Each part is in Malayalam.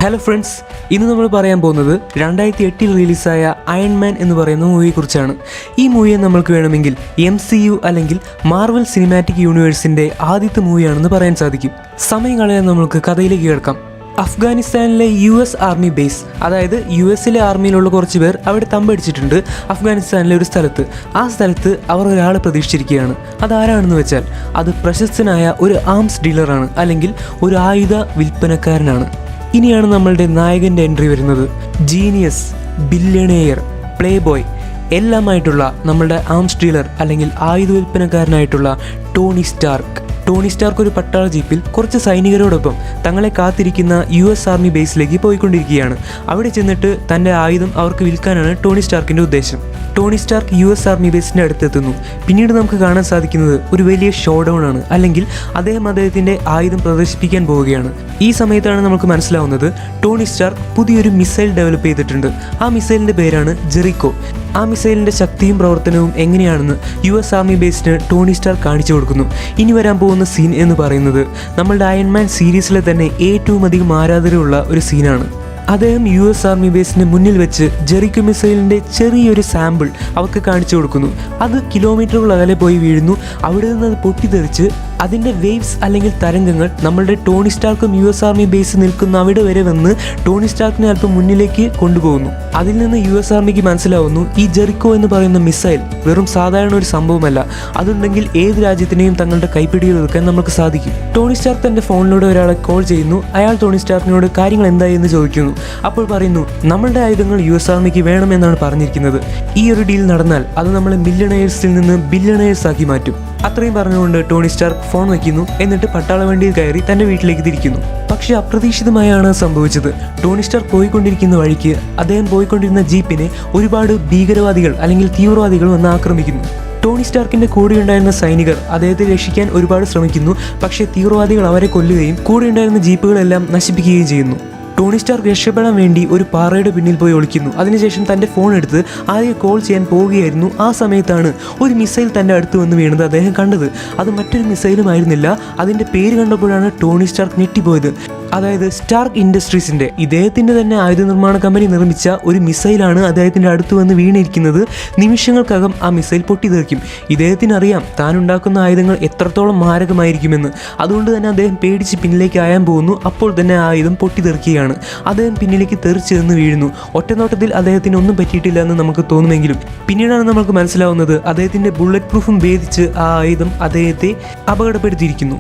ഹലോ ഫ്രണ്ട്സ്, ഇന്ന് നമ്മൾ പറയാൻ പോകുന്നത് 2008 റിലീസായ അയൺ മാൻ എന്ന് പറയുന്ന മൂവിയെക്കുറിച്ചാണ്. ഈ മൂവിയെ നമ്മൾക്ക് വേണമെങ്കിൽ MCU അല്ലെങ്കിൽ മാർവൽ സിനിമാറ്റിക് യൂണിവേഴ്സിൻ്റെ ആദ്യത്തെ മൂവിയാണെന്ന് പറയാൻ സാധിക്കും. സമയം കളയാൻ നമുക്ക് കഥയിലേക്ക് കിടക്കാം. അഫ്ഗാനിസ്ഥാനിലെ US ആർമി ബേസ്, അതായത് US ആർമിയിലുള്ള കുറച്ച് പേർ അവിടെ തമ്പടിച്ചിട്ടുണ്ട് അഫ്ഗാനിസ്ഥാനിലെ ഒരു സ്ഥലത്ത്. ആ സ്ഥലത്ത് അവർ ഒരാളെ പ്രതീക്ഷിച്ചിരിക്കുകയാണ്. അതാരാണെന്ന് വെച്ചാൽ അത് പ്രശസ്തനായ ഒരു ആംസ് ഡീലറാണ്, അല്ലെങ്കിൽ ഒരു ആയുധ വിൽപ്പനക്കാരനാണ്. ഇനിയാണ് നമ്മളുടെ നായകൻ്റെ എൻട്രി വരുന്നത്. ജീനിയസ്, ബില്യണേയർ, പ്ലേ ബോയ് എല്ലാമായിട്ടുള്ള നമ്മളുടെ ആംസ് ഡീലർ അല്ലെങ്കിൽ ആയുധ വിൽപ്പനക്കാരനായിട്ടുള്ള ടോണി സ്റ്റാർക്ക് ഒരു പട്ടാള ജീപ്പിൽ കുറച്ച് സൈനികരോടൊപ്പം തങ്ങളെ കാത്തിരിക്കുന്ന US ആർമി ബേസിലേക്ക് പോയിക്കൊണ്ടിരിക്കുകയാണ്. അവിടെ ചെന്നിട്ട് തൻ്റെ ആയുധം അവർക്ക് വിൽക്കാനാണ് ടോണി സ്റ്റാർക്കിൻ്റെ ഉദ്ദേശം. ടോണി സ്റ്റാർക്ക് US ആർമി ബേസിൻ്റെ അടുത്തെത്തുന്നു. പിന്നീട് നമുക്ക് കാണാൻ സാധിക്കുന്നത് ഒരു വലിയ ഷോ ഡൗൺ ആണ്, അല്ലെങ്കിൽ അദ്ദേഹത്തിൻ്റെ ആയുധം പ്രദർശിപ്പിക്കാൻ പോവുകയാണ്. ഈ സമയത്താണ് നമുക്ക് മനസ്സിലാവുന്നത് ടോണി സ്റ്റാർക്ക് പുതിയൊരു മിസൈൽ ഡെവലപ്പ് ചെയ്തിട്ടുണ്ട്. ആ മിസൈലിൻ്റെ പേരാണ് ജെറിക്കോ. ആ മിസൈലിൻ്റെ ശക്തിയും പ്രവർത്തനവും എങ്ങനെയാണെന്ന് US ആർമി ബേസിന് ടോണി സ്റ്റാർക്ക് കാണിച്ചു കൊടുക്കുന്നു. ഇനി വരാൻ പോകുന്ന സീൻ എന്ന് പറയുന്നത് നമ്മളുടെ അയൺ മാൻ സീരീസിലെ തന്നെ ഏറ്റവും അധികം ആരാധകരുള്ള ഒരു സീനാണ്. അദ്ദേഹം US ആർമി ബേസിന് മുന്നിൽ വെച്ച് ജെറിക്കോ മിസൈലിൻ്റെ ചെറിയൊരു സാമ്പിൾ അവർക്ക് കാണിച്ചു കൊടുക്കുന്നു. അത് കിലോമീറ്ററുകൾ അകലെ പോയി വീഴുന്നു. അവിടെ നിന്ന് അത് പൊട്ടിത്തെറിച്ച് അതിൻ്റെ വേവ്സ് അല്ലെങ്കിൽ തരംഗങ്ങൾ നമ്മളുടെ ടോണി സ്റ്റാർക്കും US ആർമി ബേസ് നിൽക്കുന്ന അവിടെ വരെ വന്ന് ടോണി സ്റ്റാർക്കിനെ അല്പം മുന്നിലേക്ക് കൊണ്ടുപോകുന്നു. അതിൽ നിന്ന് US ആർമിക്ക് മനസ്സിലാവുന്നു ഈ ജെറിക്കോ എന്ന് പറയുന്ന മിസൈൽ വെറും സാധാരണ ഒരു സംഭവമല്ല, അതുണ്ടെങ്കിൽ ഏത് രാജ്യത്തിനെയും തങ്ങളുടെ കൈപ്പിടിയിൽ ഒതുക്കാൻ നമുക്ക് സാധിക്കും. ടോണി സ്റ്റാർക്ക് തൻ്റെ ഫോണിലൂടെ ഒരാളെ കോൾ ചെയ്യുന്നു. അയാൾ ടോണി സ്റ്റാർക്കിനോട് കാര്യങ്ങൾ എന്തായി എന്ന് ചോദിക്കുന്നു. അപ്പോൾ പറയുന്നു, നമ്മളുടെ ആയുധങ്ങൾ US ആർമിക്ക് വേണമെന്നാണ് പറഞ്ഞിരിക്കുന്നത്. ഈ ഒരു ഡീൽ നടന്നാൽ അത് നമ്മളെ മില്യണേഴ്സിൽ നിന്ന് ബില്യണേഴ്സ് ആക്കി മാറ്റും. അത്രയും പറഞ്ഞുകൊണ്ട് ടോണി സ്റ്റാർക്ക് ഫോൺ വയ്ക്കുന്നു. എന്നിട്ട് പട്ടാള വണ്ടിയിൽ കയറി തൻ്റെ വീട്ടിലേക്ക് തിരിക്കുന്നു. പക്ഷെ അപ്രതീക്ഷിതമായാണ് സംഭവിച്ചത്. ടോണി സ്റ്റാർക്ക് പോയിക്കൊണ്ടിരിക്കുന്ന വഴിക്ക് അദ്ദേഹം പോയിക്കൊണ്ടിരുന്ന ജീപ്പിനെ ഒരുപാട് ഭീകരവാദികൾ അല്ലെങ്കിൽ തീവ്രവാദികൾ വന്ന് ആക്രമിക്കുന്നു. ടോണി സ്റ്റാർക്കിൻ്റെ കൂടെയുണ്ടായിരുന്ന സൈനികർ അദ്ദേഹത്തെ രക്ഷിക്കാൻ ഒരുപാട് ശ്രമിക്കുന്നു. പക്ഷേ തീവ്രവാദികൾ അവരെ കൊല്ലുകയും കൂടെയുണ്ടായിരുന്ന ജീപ്പുകളെല്ലാം നശിപ്പിക്കുകയും ചെയ്യുന്നു. ടോണി സ്റ്റാർക്ക് രക്ഷപ്പെടാൻ വേണ്ടി ഒരു പാറയുടെ പിന്നിൽ പോയി ഒളിക്കുന്നു. അതിനുശേഷം തൻ്റെ ഫോൺ എടുത്ത് ആദ്യം കോൾ ചെയ്യാൻ പോവുകയായിരുന്നു. ആ സമയത്താണ് ഒരു മിസൈൽ തൻ്റെ അടുത്ത് വന്ന് വീണത് അദ്ദേഹം കണ്ടത്. അത് മറ്റൊരു മിസൈലും ആയിരുന്നില്ല. അതിൻ്റെ പേര് കണ്ടപ്പോഴാണ് ടോണി സ്റ്റാർക്ക് ഞെട്ടിപ്പോയത്. അതായത് സ്റ്റാർക്ക് ഇൻഡസ്ട്രീസിൻ്റെ, ഇദ്ദേഹത്തിൻ്റെ തന്നെ ആയുധ നിർമ്മാണ കമ്പനി നിർമ്മിച്ച ഒരു മിസൈലാണ് അദ്ദേഹത്തിൻ്റെ അടുത്ത് വന്ന് വീണിരിക്കുന്നത്. നിമിഷങ്ങൾക്കകം ആ മിസൈൽ പൊട്ടിത്തെറിക്കും. ഇദ്ദേഹത്തിന് അറിയാം താൻ ഉണ്ടാക്കുന്ന ആയുധങ്ങൾ എത്രത്തോളം മാരകമായിരിക്കുമെന്ന്. അതുകൊണ്ട് തന്നെ അദ്ദേഹം പേടിച്ച് പിന്നിലേക്ക് ആയാൻ പോകുന്നു. അപ്പോൾ തന്നെ ആ ആയുധം പൊട്ടിത്തെറിക്കുകയാണ്. അദ്ദേഹം പിന്നിലേക്ക് തെറിച്ച് നിന്ന് വീഴുന്നു. ഒറ്റനോട്ടത്തിൽ അദ്ദേഹത്തിന് ഒന്നും പറ്റിയിട്ടില്ല എന്ന് നമുക്ക് തോന്നുമെങ്കിലും പിന്നീടാണ് നമുക്ക് മനസ്സിലാവുന്നത് അദ്ദേഹത്തിൻ്റെ ബുള്ളറ്റ് പ്രൂഫും ഭേദിച്ച് ആ ആയുധം അദ്ദേഹത്തെ അപകടപ്പെടുത്തിയിരിക്കുന്നു.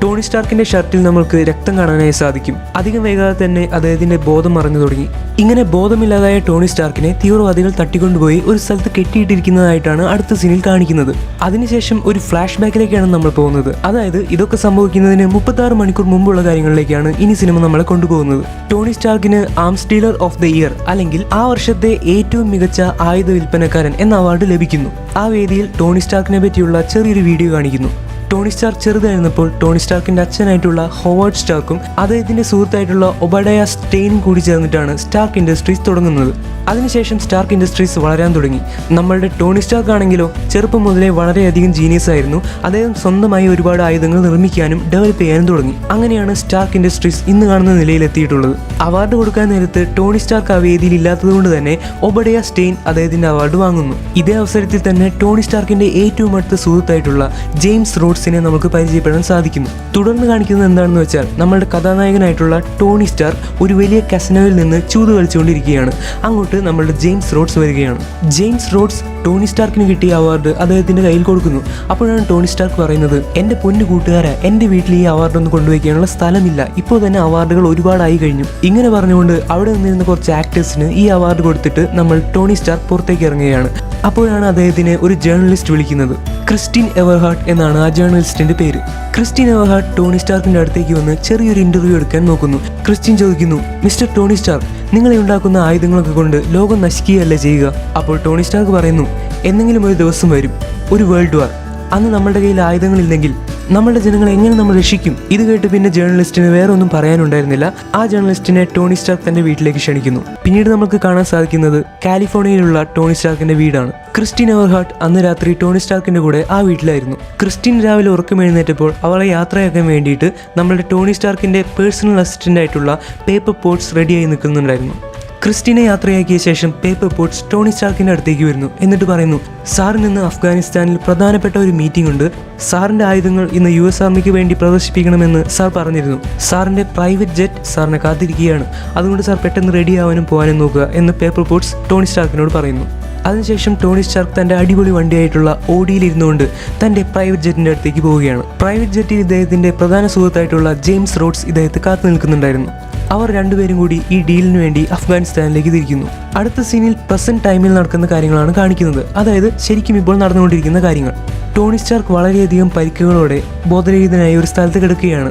ടോണി സ്റ്റാർക്കിൻ്റെ ഷർട്ടിൽ നമുക്ക് രക്തം കാണാനായി സാധിക്കും. അധികം വൈകാതെ തന്നെ അദ്ദേഹത്തിൻ്റെ ബോധം മറഞ്ഞു തുടങ്ങി. ഇങ്ങനെ ബോധമില്ലാതായ ടോണി സ്റ്റാർക്കിനെ തീവ്രവാദികൾ തട്ടിക്കൊണ്ടുപോയി ഒരു സ്ഥലത്ത് കെട്ടിയിട്ടിരിക്കുന്നതായിട്ടാണ് അടുത്ത സീനിൽ കാണിക്കുന്നത്. അതിനുശേഷം ഒരു ഫ്ലാഷ് ബാക്കിലേക്കാണ് നമ്മൾ പോകുന്നത്. അതായത് ഇതൊക്കെ സംഭവിക്കുന്നതിന് 36 മണിക്കൂർ മുമ്പുള്ള കാര്യങ്ങളിലേക്കാണ് ഇനി സിനിമ നമ്മളെ കൊണ്ടുപോകുന്നത്. ടോണി സ്റ്റാർക്കിന് arms dealer of the year അല്ലെങ്കിൽ ആ വർഷത്തെ ഏറ്റവും മികച്ച ആയുധ വിൽപ്പനക്കാരൻ എന്ന അവാർഡ് ലഭിക്കുന്നു. ആ വേദിയിൽ ടോണി സ്റ്റാർക്കിനെ പറ്റിയുള്ള ചെറിയൊരു വീഡിയോ കാണിക്കുന്നു. ടോണി സ്റ്റാർക്ക് ചെറുതായിരുന്നപ്പോൾ ടോണി സ്റ്റാർക്കിൻ്റെ അച്ഛനായിട്ടുള്ള ഹോവാർഡ് സ്റ്റാർക്കും അദ്ദേഹത്തിൻ്റെ സുഹൃത്തായിട്ടുള്ള ഒബഡയ സ്റ്റെയിനും കൂടി ചേർന്നിട്ടാണ് സ്റ്റാർക്ക് ഇൻഡസ്ട്രീസ് തുടങ്ങുന്നത്. അതിനുശേഷം സ്റ്റാർക്ക് ഇൻഡസ്ട്രീസ് വളരാൻ തുടങ്ങി. നമ്മളുടെ ടോണി സ്റ്റാർക്ക് ആണെങ്കിലോ ചെറുപ്പം മുതലേ വളരെയധികം ജീനിയസ് ആയിരുന്നു. അദ്ദേഹം സ്വന്തമായി ഒരുപാട് ആയുധങ്ങൾ നിർമ്മിക്കാനും ഡെവലപ്പ് ചെയ്യാനും തുടങ്ങി. അങ്ങനെയാണ് സ്റ്റാർക്ക് ഇൻഡസ്ട്രീസ് ഇന്ന് കാണുന്ന നിലയിലെത്തിയിട്ടുള്ളത്. അവാർഡ് കൊടുക്കാൻ നേരത്ത് ടോണി സ്റ്റാർക്ക് ആ വേദിയിൽ ഇല്ലാത്തതുകൊണ്ട് തന്നെ ഒബഡയ സ്റ്റെയിൻ അദ്ദേഹത്തിൻ്റെ അവാർഡ് വാങ്ങുന്നു. ഇതേ അവസരത്തിൽ തന്നെ ടോണി സ്റ്റാർക്കിൻ്റെ ഏറ്റവും അടുത്ത സുഹൃത്തായിട്ടുള്ള ജെയിംസ് റോഡ്സിനെ നമുക്ക് പരിചയപ്പെടാൻ സാധിക്കുന്നു. തുടർന്ന് കാണിക്കുന്നത് എന്താണെന്ന് വെച്ചാൽ നമ്മളുടെ കഥാനായകനായിട്ടുള്ള ടോണി സ്റ്റാർക്ക് ഒരു വലിയ കസിനോയിൽ നിന്ന് ചൂത് കളിച്ചുകൊണ്ടിരിക്കുകയാണ്. അങ്ങോട്ട് നമ്മളുടെ ജെയിംസ് റോഡ്സ് വരികയാണ്. ജെയിംസ് റോഡ്സ് ടോണി സ്റ്റാർക്കിന് കിട്ടിയ അവാർഡ് അദ്ദേഹത്തിൻ്റെ കയ്യിൽ കൊടുക്കുന്നു. അപ്പോഴാണ് ടോണി സ്റ്റാർക്ക് പറയുന്നത്, എൻ്റെ പൊന്നു കൂട്ടുകാരാ, എൻ്റെ വീട്ടിൽ ഈ അവാർഡൊന്നും കൊണ്ടുവയ്ക്കാനുള്ള സ്ഥലമില്ല, ഇപ്പോൾ തന്നെ അവാർഡുകൾ ഒരുപാടായി കഴിഞ്ഞു. ഇങ്ങനെ പറഞ്ഞുകൊണ്ട് അവിടെ നിന്നിരുന്ന കുറച്ച് ആക്ടേഴ്സിന് ഈ അവാർഡ് കൊടുത്തിട്ട് നമ്മൾ ടോണി സ്റ്റാർക്ക് പുറത്തേക്ക് ഇറങ്ങുകയാണ്. അപ്പോഴാണ് അദ്ദേഹത്തിനെ ഒരു ജേർണലിസ്റ്റ് വിളിക്കുന്നത്. ക്രിസ്റ്റീൻ എവർഹാർട്ട് എന്നാണ് ആ ജേർണലിസ്റ്റിൻ്റെ പേര്. ക്രിസ്റ്റീൻ എവർഹാർട്ട് ടോണി സ്റ്റാർക്കിൻ്റെ അടുത്തേക്ക് വന്ന് ചെറിയൊരു ഇൻ്റർവ്യൂ എടുക്കാൻ നോക്കുന്നു. ക്രിസ്റ്റീൻ ചോദിക്കുന്നു, മിസ്റ്റർ ടോണി സ്റ്റാർക്ക്, നിങ്ങളെ ഉണ്ടാക്കുന്ന ആയുധങ്ങളൊക്കെ കൊണ്ട് ലോകം നശിക്കുകയല്ലേ ചെയ്യുക? അപ്പോൾ ടോണി സ്റ്റാർക്ക് പറയുന്നു, എന്തെങ്കിലും ഒരു ദിവസം വരും, ഒരു വേൾഡ് വാർ. അന്ന് നമ്മളുടെ കയ്യിൽ ആയുധങ്ങളില്ലെങ്കിൽ നമ്മളുടെ ജനങ്ങളെ എങ്ങനെ നമ്മൾ രക്ഷിക്കും? ഇത് കേട്ട് പിന്നെ ജേർണലിസ്റ്റിന് വേറെ ഒന്നും പറയാനുണ്ടായിരുന്നില്ല. ആ ജേർണലിസ്റ്റിനെ ടോണി സ്റ്റാർക്ക് തന്റെ വീട്ടിലേക്ക് ക്ഷണിക്കുന്നു. പിന്നീട് നമുക്ക് കാണാൻ സാധിക്കുന്നത് കാലിഫോർണിയയിലുള്ള ടോണി സ്റ്റാർക്കിന്റെ വീടാണ്. ക്രിസ്റ്റീൻ എവർഹാർട്ട് അന്ന് രാത്രി ടോണി സ്റ്റാർക്കിന്റെ കൂടെ ആ വീട്ടിലായിരുന്നു. ക്രിസ്റ്റീൻ രാവിലെ ഉറക്കം എഴുന്നേറ്റപ്പോൾ അവളെ യാത്രയാക്കാൻ വേണ്ടിയിട്ട് നമ്മുടെ ടോണി സ്റ്റാർക്കിന്റെ പേഴ്സണൽ അസിസ്റ്റന്റ് ആയിട്ടുള്ള പേപ്പർ പോട്ട്സ് റെഡിയായി നിൽക്കുന്നുണ്ടായിരുന്നു. ക്രിസ്റ്റീനെ യാത്രയാക്കിയ ശേഷം പേപ്പർ പോട്ട്സ് ടോണി സ്റ്റാർക്കിന്റെ അടുത്തേക്ക് വരുന്നു. എന്നിട്ട് പറയുന്നു, സാറിന് ഇന്ന് അഫ്ഗാനിസ്ഥാനിൽ പ്രധാനപ്പെട്ട ഒരു മീറ്റിംഗ് ഉണ്ട്. സാറിന്റെ ആയുധങ്ങൾ ഇന്ന് US ആർമിക്ക് വേണ്ടി പ്രദർശിപ്പിക്കണമെന്ന് സാർ പറഞ്ഞിരുന്നു. സാറിന്റെ പ്രൈവറ്റ് ജെറ്റ് സാറിനെ കാത്തിരിക്കുകയാണ്. അതുകൊണ്ട് സാർ പെട്ടെന്ന് റെഡി ആവാനും പോകാനും നോക്കുക എന്ന് പേപ്പർ പോട്ട്സ് ടോണി സ്റ്റാർക്കിനോട് പറയുന്നു. അതിനുശേഷം ടോണി സ്റ്റാർക്ക് തന്റെ അടിപൊളി വണ്ടിയായിട്ടുള്ള ഓഡിയിൽ ഇരുന്നുകൊണ്ട് തന്റെ പ്രൈവറ്റ് ജെറ്റിന്റെ അടുത്തേക്ക് പോവുകയാണ്. പ്രൈവറ്റ് ജെറ്റിൽ ഇദ്ദേഹത്തിന്റെ പ്രധാന സുഹൃത്തായിട്ടുള്ള ജെയിംസ് റോഡ്സ് ഇദ്ദേഹത്തെ കാത്തു നിൽക്കുന്നുണ്ടായിരുന്നു. അവർ രണ്ടുപേരും കൂടി ഈ ഡീലിന് വേണ്ടി അഫ്ഗാനിസ്ഥാനിലേക്ക് തിരിക്കുന്നു. അടുത്ത സീനിൽ പ്രസന്റ് ടൈമിൽ നടക്കുന്ന കാര്യങ്ങളാണ് കാണിക്കുന്നത്. അതായത് ശരിക്കും ഇപ്പോൾ നടന്നുകൊണ്ടിരിക്കുന്ന കാര്യങ്ങൾ. ടോണി സ്റ്റാർക്ക് വളരെയധികം പരിക്കുകളോടെ ബോധരഹിതനായി ഒരു സ്ഥലത്ത് കിടക്കുകയാണ്.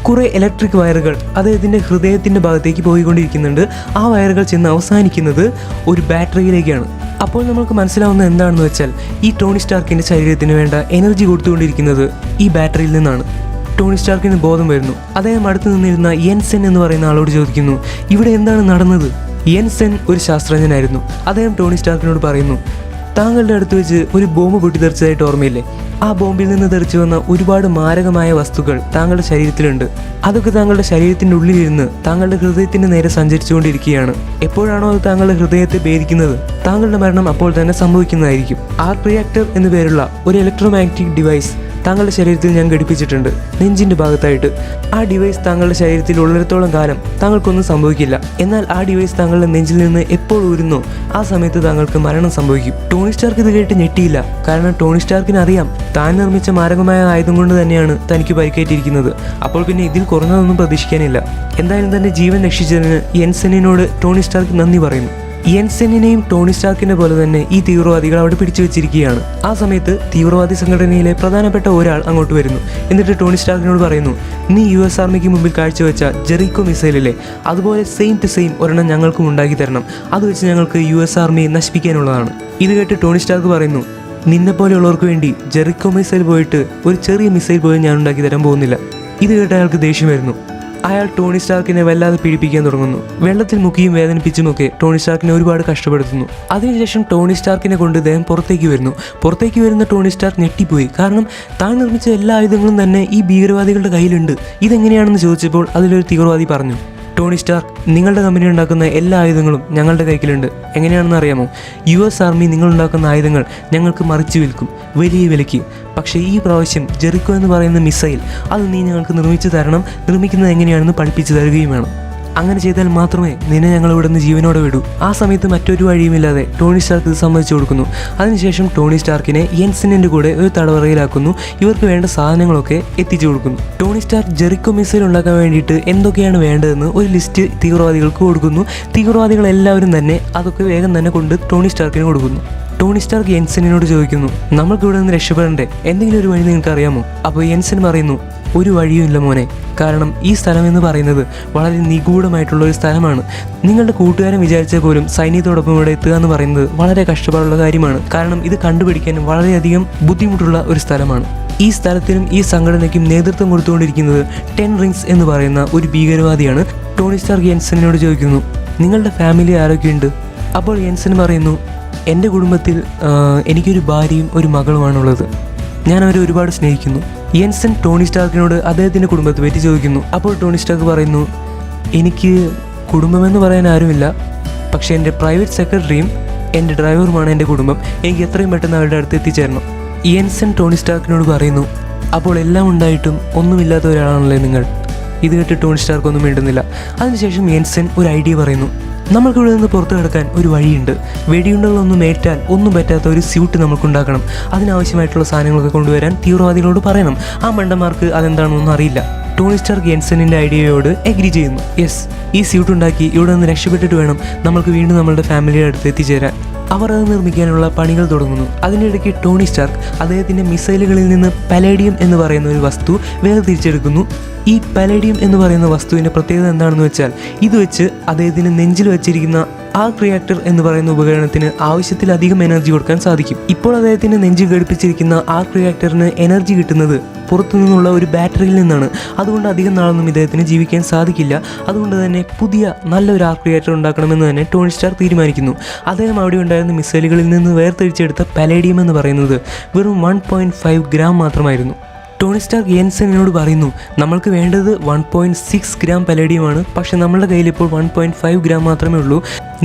കുറെ ഇലക്ട്രിക് വയറുകൾ അദ്ദേഹത്തിന്റെ ഹൃദയത്തിന്റെ ഭാഗത്തേക്ക് പോയിക്കൊണ്ടിരിക്കുന്നുണ്ട്. ആ വയറുകൾ ചെന്ന് അവസാനിക്കുന്നത് ഒരു ബാറ്ററിയിലേക്കാണ്. അപ്പോൾ നമുക്ക് മനസ്സിലാവുന്നത് എന്താണെന്ന് വെച്ചാൽ ഈ ടോണി സ്റ്റാർക്കിന്റെ ശരീരത്തിന് വേണ്ട എനർജി കൊടുത്തുകൊണ്ടിരിക്കുന്നത് ഈ ബാറ്ററിയിൽ നിന്നാണ്. ടോണി സ്റ്റാർക്കിന് ബോധം വരുന്നു. അദ്ദേഹം അടുത്ത് നിന്നിരുന്ന യെൻസെൻ എന്ന് പറയുന്ന ആളോട് ചോദിക്കുന്നു, ഇവിടെ എന്താണ് നടന്നത്? യെൻസെൻ ഒരു ശാസ്ത്രജ്ഞനായിരുന്നു. അദ്ദേഹം ടോണി സ്റ്റാർക്കിനോട് പറയുന്നു, താങ്കളുടെ അടുത്ത് വെച്ച് ഒരു ബോംബ് പൊട്ടിത്തെറിച്ചതായിട്ട് ഓർമ്മയില്ലേ? ആ ബോംബിൽ നിന്ന് തെറിച്ചു വന്ന ഒരുപാട് മാരകമായ വസ്തുക്കൾ താങ്കളുടെ ശരീരത്തിലുണ്ട്. അതൊക്കെ താങ്കളുടെ ശരീരത്തിൻ്റെ ഉള്ളിലിരുന്ന് താങ്കളുടെ ഹൃദയത്തിന് നേരെ സഞ്ചരിച്ചുകൊണ്ടിരിക്കുകയാണ്. എപ്പോഴാണോ അത് താങ്കളുടെ ഹൃദയത്തെ ഭേദിക്കുന്നത്, താങ്കളുടെ മരണം അപ്പോൾ തന്നെ സംഭവിക്കുന്നതായിരിക്കും. ആർക്ക് റിയാക്ടർ എന്നു പേരുള്ള ഒരു ഇലക്ട്രോമാഗ്നറ്റിക് ഡിവൈസ് താങ്കളുടെ ശരീരത്തിൽ ഞാൻ ഘടിപ്പിച്ചിട്ടുണ്ട്, നെഞ്ചിൻ്റെ ഭാഗത്തായിട്ട്. ആ ഡിവൈസ് താങ്കളുടെ ശരീരത്തിൽ ഉള്ളിടത്തോളം കാലം താങ്കൾക്കൊന്നും സംഭവിക്കില്ല. എന്നാൽ ആ ഡിവൈസ് താങ്കളുടെ നെഞ്ചിൽ നിന്ന് എപ്പോൾ ഊരുന്നോ ആ സമയത്ത് താങ്കൾക്ക് മരണം സംഭവിക്കും. ടോണി സ്റ്റാർക്ക് ഇത് കേട്ട് ഞെട്ടിയില്ല. കാരണം ടോണി സ്റ്റാർക്കിന് അറിയാം താൻ നിർമ്മിച്ച മാരകമായ ആയുധം കൊണ്ട് തന്നെയാണ് തനിക്ക് പരിക്കേറ്റിരിക്കുന്നത്. അപ്പോൾ പിന്നെ ഇതിൽ കുറഞ്ഞതൊന്നും പ്രതീക്ഷിക്കാനില്ല. എന്തായാലും തന്റെ ജീവൻ രക്ഷിച്ചതിന് യെൻസെനിനോട് ടോണി സ്റ്റാർക്ക് നന്ദി പറയുന്നു. യെൻസെനിനെയും ടോണി സ്റ്റാർക്കിനെ പോലെ തന്നെ ഈ തീവ്രവാദികൾ അവിടെ പിടിച്ചു വെച്ചിരിക്കുകയാണ്. ആ സമയത്ത് തീവ്രവാദി സംഘടനയിലെ പ്രധാനപ്പെട്ട ഒരാൾ അങ്ങോട്ട് വരുന്നു. എന്നിട്ട് ടോണി സ്റ്റാർക്കിനോട് പറയുന്നു, നീ US ആർമിക്ക് മുമ്പിൽ കാഴ്ചവെച്ച ജെറിക്കോ മിസൈലില്ലേ, അതുപോലെ സെയിം ടു സെയിം ഒരെണ്ണം ഞങ്ങൾക്കും ഉണ്ടാക്കി തരണം. അത് വെച്ച് ഞങ്ങൾക്ക് US ആർമിയെ നശിപ്പിക്കാനുള്ളതാണ്. ഇത് കേട്ട് ടോണി സ്റ്റാർക്ക് പറയുന്നു, നിന്നെപ്പോലെയുള്ളവർക്ക് വേണ്ടി ജെറിക്കോ മിസൈൽ പോയിട്ട് ഒരു ചെറിയ മിസൈൽ പോലും ഞാൻ ഉണ്ടാക്കി തരാൻ പോകുന്നില്ല. ഇത് കേട്ട് അയാൾക്ക് ദേഷ്യം വരുന്നു. അയാൾ ടോണി സ്റ്റാർക്കിനെ വല്ലാതെ പീഡിപ്പിക്കാൻ തുടങ്ങുന്നു. വെള്ളത്തിൽ മുക്കിയും വേദനിപ്പിച്ചുമൊക്കെ ടോണി സ്റ്റാർക്കിനെ ഒരുപാട് കഷ്ടപ്പെടുത്തുന്നു. അതിനുശേഷം ടോണി സ്റ്റാർക്കിനെ കൊണ്ട് ഇദ്ദേഹം പുറത്തേക്ക് വരുന്നു. പുറത്തേക്ക് വരുന്ന ടോണി സ്റ്റാർക്ക് ഞെട്ടിപ്പോയി. കാരണം താൻ നിർമ്മിച്ച എല്ലാ ആയുധങ്ങളും തന്നെ ഈ ഭീകരവാദികളുടെ കയ്യിലുണ്ട്. ഇതെങ്ങനെയാണെന്ന് ചോദിച്ചപ്പോൾ അതിലൊരു തീവ്രവാദി പറഞ്ഞു, ടോണി സ്റ്റാർക്ക്, നിങ്ങളുടെ കമ്പനി ഉണ്ടാക്കുന്ന എല്ലാ ആയുധങ്ങളും ഞങ്ങളുടെ കൈക്കിലുണ്ട്. എങ്ങനെയാണെന്ന് അറിയാമോ? US ആർമി നിങ്ങളുണ്ടാക്കുന്ന ആയുധങ്ങൾ ഞങ്ങൾക്ക് മറിച്ചു വിൽക്കും വലിയ വിലയ്ക്ക്. പക്ഷേ ഈ പ്രാവശ്യം ജെറിക്കോ എന്ന് പറയുന്ന മിസൈൽ അത് നീ ഞങ്ങൾക്ക് നിർമ്മിച്ചു തരണം. നിർമ്മിക്കുന്നത് എങ്ങനെയാണെന്ന് പഠിപ്പിച്ചു തരികയും വേണം. അങ്ങനെ ചെയ്താൽ മാത്രമേ നിന്നെ ഞങ്ങൾ ഇവിടെ നിന്ന് ജീവനോടെ വിടൂ. ആ സമയത്ത് മറ്റൊരു വഴിയുമില്ലാതെ ടോണി സ്റ്റാർക്ക് ഇത് സമ്മതിച്ചു കൊടുക്കുന്നു. അതിനുശേഷം ടോണി സ്റ്റാർക്കിനെ യെൻസെനിന്റെ കൂടെ ഒരു തടവറയിലാക്കുന്നു. ഇവർക്ക് വേണ്ട സാധനങ്ങളൊക്കെ എത്തിച്ചു കൊടുക്കുന്നു. ടോണി സ്റ്റാർക്ക് ജെറിക്കോ മിസൈൽ ഉണ്ടാക്കാൻ വേണ്ടിയിട്ട് എന്തൊക്കെയാണ് വേണ്ടതെന്ന് ഒരു ലിസ്റ്റ് തീവ്രവാദികൾക്ക് കൊടുക്കുന്നു. തീവ്രവാദികൾ എല്ലാവരും തന്നെ അതൊക്കെ വേഗം തന്നെ കൊണ്ട് ടോണി സ്റ്റാർക്കിന് കൊടുക്കുന്നു. ടോണി സ്റ്റാർക്ക് യെൻസെനിനോട് ചോദിക്കുന്നു, നമ്മൾക്ക് ഇവിടെ നിന്ന് രക്ഷപ്പെടണ്ടേ, എന്തെങ്കിലും ഒരു വഴി നിങ്ങൾക്ക് അറിയാമോ? അപ്പോൾ യെൻസെൻ പറയുന്നു, ഒരു വഴിയുമില്ല മോനെ. കാരണം ഈ സ്ഥലം എന്ന് പറയുന്നത് വളരെ നിഗൂഢമായിട്ടുള്ള ഒരു സ്ഥലമാണ്. നിങ്ങളുടെ കൂട്ടുകാരൻ വിചാരിച്ചാൽ പോലും സൈന്യത്തോടൊപ്പം ഇവിടെ എത്തുക എന്ന് പറയുന്നത് വളരെ കഷ്ടപ്പാടുള്ള കാര്യമാണ്. കാരണം ഇത് കണ്ടുപിടിക്കാൻ വളരെയധികം ബുദ്ധിമുട്ടുള്ള ഒരു സ്ഥലമാണ്. ഈ സ്ഥലത്തിനും ഈ സംഘടനയ്ക്കും നേതൃത്വം കൊടുത്തുകൊണ്ടിരിക്കുന്നത് 10 റിങ്സ് എന്ന് പറയുന്ന ഒരു ഭീകരവാദിയാണ്. ടോണി സ്റ്റാർക്ക് യെൻസെനിനോട് ചോദിക്കുന്നു, നിങ്ങളുടെ ഫാമിലി ആരൊക്കെയുണ്ട്? അപ്പോൾ യെൻസെൻ പറയുന്നു, എൻ്റെ കുടുംബത്തിൽ എനിക്കൊരു ഭാര്യയും ഒരു മകളുമാണുള്ളത്. ഞാൻ അവരെ ഒരുപാട് സ്നേഹിക്കുന്നു. യെൻസെൻ ടോണി സ്റ്റാർക്കിനോട് അദ്ദേഹത്തിൻ്റെ കുടുംബത്തെ പറ്റി ചോദിക്കുന്നു. അപ്പോൾ ടോണി സ്റ്റാർക്ക് പറയുന്നു, എനിക്ക് കുടുംബമെന്ന് പറയാൻ ആരുമില്ല. പക്ഷേ എൻ്റെ പ്രൈവറ്റ് സെക്രട്ടറിയും എൻ്റെ ഡ്രൈവറുമാണ് എൻ്റെ കുടുംബം. എനിക്ക് എത്രയും പെട്ടെന്ന് അവരുടെ അടുത്ത് എത്തിച്ചേരണം. യെൻസെൻ ടോണി സ്റ്റാർക്കിനോട് പറയുന്നു, അപ്പോൾ എല്ലാം ഉണ്ടായിട്ടും ഒന്നുമില്ലാത്ത ഒരാളാണല്ലേ നിങ്ങൾ? ഇത് കേട്ട് ടോണി സ്റ്റാർക്ക് ഒന്നും മിണ്ടുന്നില്ല. അതിനുശേഷം യെൻസെൻ ഒരു ഐഡിയ പറയുന്നു, നമ്മൾക്കിവിടെ നിന്ന് പുറത്തു കിടക്കാൻ ഒരു വഴിയുണ്ട്. വെടിയുണ്ടകളൊന്നും ഏറ്റാൽ ഒന്നും പറ്റാത്ത ഒരു സ്യൂട്ട് നമുക്കുണ്ടാക്കണം. അതിനാവശ്യമായിട്ടുള്ള സാധനങ്ങളൊക്കെ കൊണ്ടുവരാൻ തീവ്രവാദികളോട് പറയണം. ആ മണ്ടന്മാർക്ക് അതെന്താണെന്നൊന്നും അറിയില്ല. ടോണി സ്റ്റാർക്ക് യെൻസെനിൻ്റെ ഐഡിയയോട് എഗ്രി ചെയ്യുന്നു. യെസ്, ഈ സ്യൂട്ട് ഉണ്ടാക്കി ഇവിടെ നിന്ന് രക്ഷപ്പെട്ടിട്ട് വേണം നമ്മൾക്ക് വീണ്ടും നമ്മളുടെ ഫാമിലിയുടെ അടുത്ത് എത്തിച്ചേരാൻ. അവർ അത് നിർമ്മിക്കാനുള്ള പണികൾ തുടങ്ങുന്നു. അതിനിടയ്ക്ക് ടോണി സ്റ്റാർക്ക് അദ്ദേഹത്തിൻ്റെ മിസൈലുകളിൽ നിന്ന് പലേഡിയം എന്ന് പറയുന്ന ഒരു വസ്തു വേർതിരിച്ചെടുക്കുന്നു. ഈ പലേഡിയം എന്ന് പറയുന്ന വസ്തുവിൻ്റെ പ്രത്യേകത എന്താണെന്ന് വെച്ചാൽ ഇത് വെച്ച് അദ്ദേഹത്തിന് നെഞ്ചിൽ വെച്ചിരിക്കുന്ന ആർക്ക് റിയാക്ടർ എന്ന് പറയുന്ന ഉപകരണത്തിന് ആവശ്യത്തിലധികം എനർജി കൊടുക്കാൻ സാധിക്കും. ഇപ്പോൾ അദ്ദേഹത്തിന് നെഞ്ചിൽ ഘടിപ്പിച്ചിരിക്കുന്ന ആർക്ക് റിയാക്ടറിന് എനർജി കിട്ടുന്നത് പുറത്തു നിന്നുള്ള ഒരു ബാറ്ററിയിൽ നിന്നാണ്. അതുകൊണ്ട് അധികം നാളൊന്നും ഇദ്ദേഹത്തിന് ജീവിക്കാൻ സാധിക്കില്ല. അതുകൊണ്ട് തന്നെ പുതിയ നല്ലൊരു ആർക്ക് റിയാക്ടർ ഉണ്ടാക്കണമെന്ന് തന്നെ ടോണി സ്റ്റാർക്ക് തീരുമാനിക്കുന്നു. അദ്ദേഹം അവിടെ ഉണ്ടായിരുന്ന മിസൈലുകളിൽ നിന്ന് വേർതിരിച്ചെടുത്ത പലേഡിയം എന്ന് പറയുന്നത് വെറും 1.5 ഗ്രാം മാത്രമായിരുന്നു. ടോണി സ്റ്റാർക്ക് യെൻസെനിനോട് പറയുന്നു, നമ്മൾക്ക് വേണ്ടത് 1.6 ഗ്രാം പലേഡിയമാണ്, പക്ഷേ നമ്മളുടെ കയ്യിൽ ഇപ്പോൾ 1.5 ഗ്രാം മാത്രമേ ഉള്ളൂ.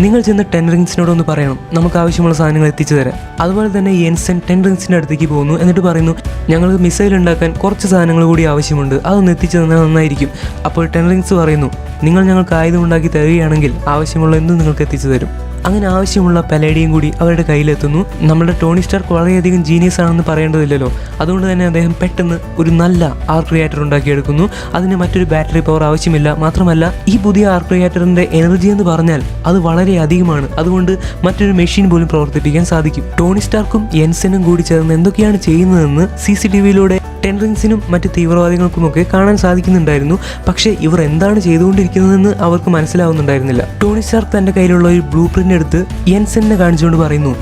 നിങ്ങൾ ചെന്ന് 10 റിങ്സിനോടൊന്ന് പറയണം നമുക്ക് ആവശ്യമുള്ള സാധനങ്ങൾ എത്തിച്ചു തരാം. അതുപോലെ തന്നെ യെൻസെൻ 10 റിങ്സിൻ്റെ അടുത്തേക്ക് പോകുന്നു. എന്നിട്ട് പറയുന്നു, ഞങ്ങൾക്ക് മിസൈൽ ഉണ്ടാക്കാൻ കുറച്ച് സാധനങ്ങൾ കൂടി ആവശ്യമുണ്ട്, അതൊന്ന് എത്തിച്ചു തന്നാൽ നന്നായിരിക്കും. അപ്പോൾ 10 റിങ്സ് പറയുന്നു, നിങ്ങൾ ഞങ്ങൾക്ക് ആയുധം ഉണ്ടാക്കി തരികയാണെങ്കിൽ ആവശ്യമുള്ള എന്തും നിങ്ങൾക്ക് എത്തിച്ചു തരും. അങ്ങനെ ആവശ്യമുള്ള പലേഡിയം കൂടി അവരുടെ കയ്യിലെത്തുന്നു. നമ്മുടെ ടോണി സ്റ്റാർക്ക് വളരെയധികം ജീനിയസ് ആണെന്ന് പറയേണ്ടതില്ലല്ലോ. അതുകൊണ്ട് തന്നെ അദ്ദേഹം പെട്ടെന്ന് ഒരു നല്ല ആർക്ക് റിയാക്ടർ ഉണ്ടാക്കിയെടുക്കുന്നു. അതിന് മറ്റൊരു ബാറ്ററി പവർ ആവശ്യമില്ല. മാത്രമല്ല ഈ പുതിയ ആർക്ക് റിയാക്ടറിൻ്റെ എനർജി എന്ന് പറഞ്ഞാൽ അത് വളരെ അധികമാണ്. അതുകൊണ്ട് മറ്റൊരു മെഷീൻ പോലും പ്രവർത്തിപ്പിക്കാൻ സാധിക്കും. ടോണി സ്റ്റാർക്കും യെൻസെനും കൂടി ചേർന്ന് എന്തൊക്കെയാണ് ചെയ്യുന്നതെന്ന് CCTVയിലൂടെ 10 റിങ്സിനും മറ്റ് തീവ്രവാദികൾക്കുമൊക്കെ കാണാൻ സാധിക്കുന്നുണ്ടായിരുന്നു. പക്ഷേ ഇവർ എന്താണ് ചെയ്തുകൊണ്ടിരിക്കുന്നതെന്ന് അവർക്ക് മനസ്സിലാവുന്നുണ്ടായിരുന്നില്ല. ടോണി സ്റ്റാർക്ക് തൻ്റെ കയ്യിലുള്ള ഒരു ബ്ലൂ പ്രിൻ്റ് എടുത്ത് യെൻസെനെ കാണിച്ചുകൊണ്ട് പറയുന്നു,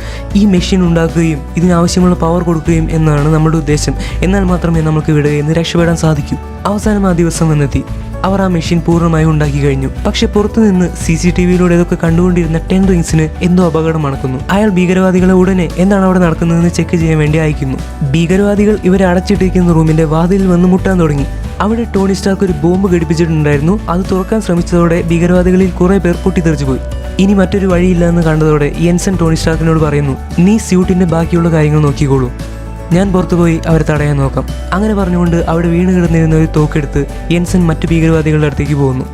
ഈ മെഷീൻ ഉണ്ടാക്കുകയും ഇതിനാവശ്യമുള്ള പവർ കൊടുക്കുകയും എന്നാണ് നമ്മുടെ ഉദ്ദേശം. എന്നാൽ മാത്രമേ നമുക്ക് ഇവിടെ നിന്ന് രക്ഷപ്പെടാൻ സാധിക്കൂ. അവസാനം ആ ദിവസം വന്നെത്തി. അവർ ആ മെഷീൻ പൂർണ്ണമായും ഉണ്ടാക്കി കഴിഞ്ഞു. പക്ഷെ പുറത്തുനിന്ന് CCTVയിലൂടെ ഇതൊക്കെ കണ്ടുകൊണ്ടിരുന്ന 10 റിങ്സിന് എന്തോ അപകടം മണക്കുന്നു. അയാൾ ഭീകരവാദികളെ ഉടനെ എന്താണ് അവിടെ നടക്കുന്നതെന്ന് ചെക്ക് ചെയ്യാൻ വേണ്ടി അയക്കുന്നു. ഭീകരവാദികൾ ഇവരെ അടച്ചിട്ടിരിക്കുന്ന റൂമിന്റെ വാതിലിൽ വന്ന് മുട്ടാൻ തുടങ്ങി. അവിടെ ടോണി സ്റ്റാർക്ക് ഒരു ബോംബ് ഘടിപ്പിച്ചിട്ടുണ്ടായിരുന്നു. അത് തുറക്കാൻ ശ്രമിച്ചതോടെ ഭീകരവാദികളിൽ കുറെ പേർ പൊട്ടിത്തെറിച്ചു പോയി. ഇനി മറ്റൊരു വഴിയില്ല എന്ന് കണ്ടതോടെ യെൻസെൻ ടോണി സ്റ്റാർക്കിനോട് പറയുന്നു, നീ സ്യൂട്ടിന്റെ ബാക്കിയുള്ള കാര്യങ്ങൾ നോക്കിക്കോളൂ, ഞാൻ പുറത്തുപോയി അവരെ തടയാൻ നോക്കാം. അങ്ങനെ പറഞ്ഞുകൊണ്ട് അവിടെ വീണ് കിടന്നിരുന്ന ഒരു തോക്കെടുത്ത് യെൻസെൻ മറ്റു ഭീകരവാദികളുടെ അടുത്തേക്ക് പോകുന്നു.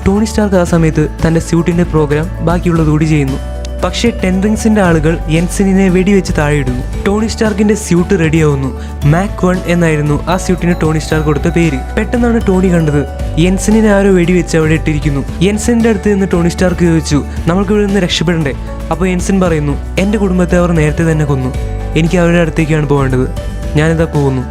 ടോണി സ്റ്റാർക്ക് ആ സമയത്ത് തൻ്റെ സ്യൂട്ടിൻ്റെ പ്രോഗ്രാം ബാക്കിയുള്ളതുകൂടി ചെയ്യുന്നു. പക്ഷേ 10 റിങ്സിൻ്റെ ആളുകൾ യെൻസെനിനെ വെടിവെച്ച് താഴെയിടുന്നു. ടോണി സ്റ്റാർക്കിൻ്റെ സ്യൂട്ട് റെഡിയാവുന്നു. മാക് 1 എന്നായിരുന്നു ആ സ്യൂട്ടിന് ടോണി സ്റ്റാർക്ക് കൊടുത്ത പേര്. പെട്ടെന്നാണ് ടോണി കണ്ടത് യെൻസെനിനെ ആരോ വെടിവെച്ച് അവിടെ ഇട്ടിരിക്കുന്നു. യെൻസെൻ്റെ അടുത്ത് നിന്ന് ടോണി സ്റ്റാർക്ക് ചോദിച്ചു, നമ്മൾക്ക് ഇവിടെ നിന്ന് രക്ഷപ്പെടണ്ടേ? അപ്പോൾ യെൻസെൻ പറയുന്നു, എൻ്റെ കുടുംബത്തെ അവർ നേരത്തെ തന്നെ കൊന്നു, എനിക്ക് അവരുടെ അടുത്തേക്കാണ് പോകേണ്ടത്, ഞാനിതാ പോകുന്നു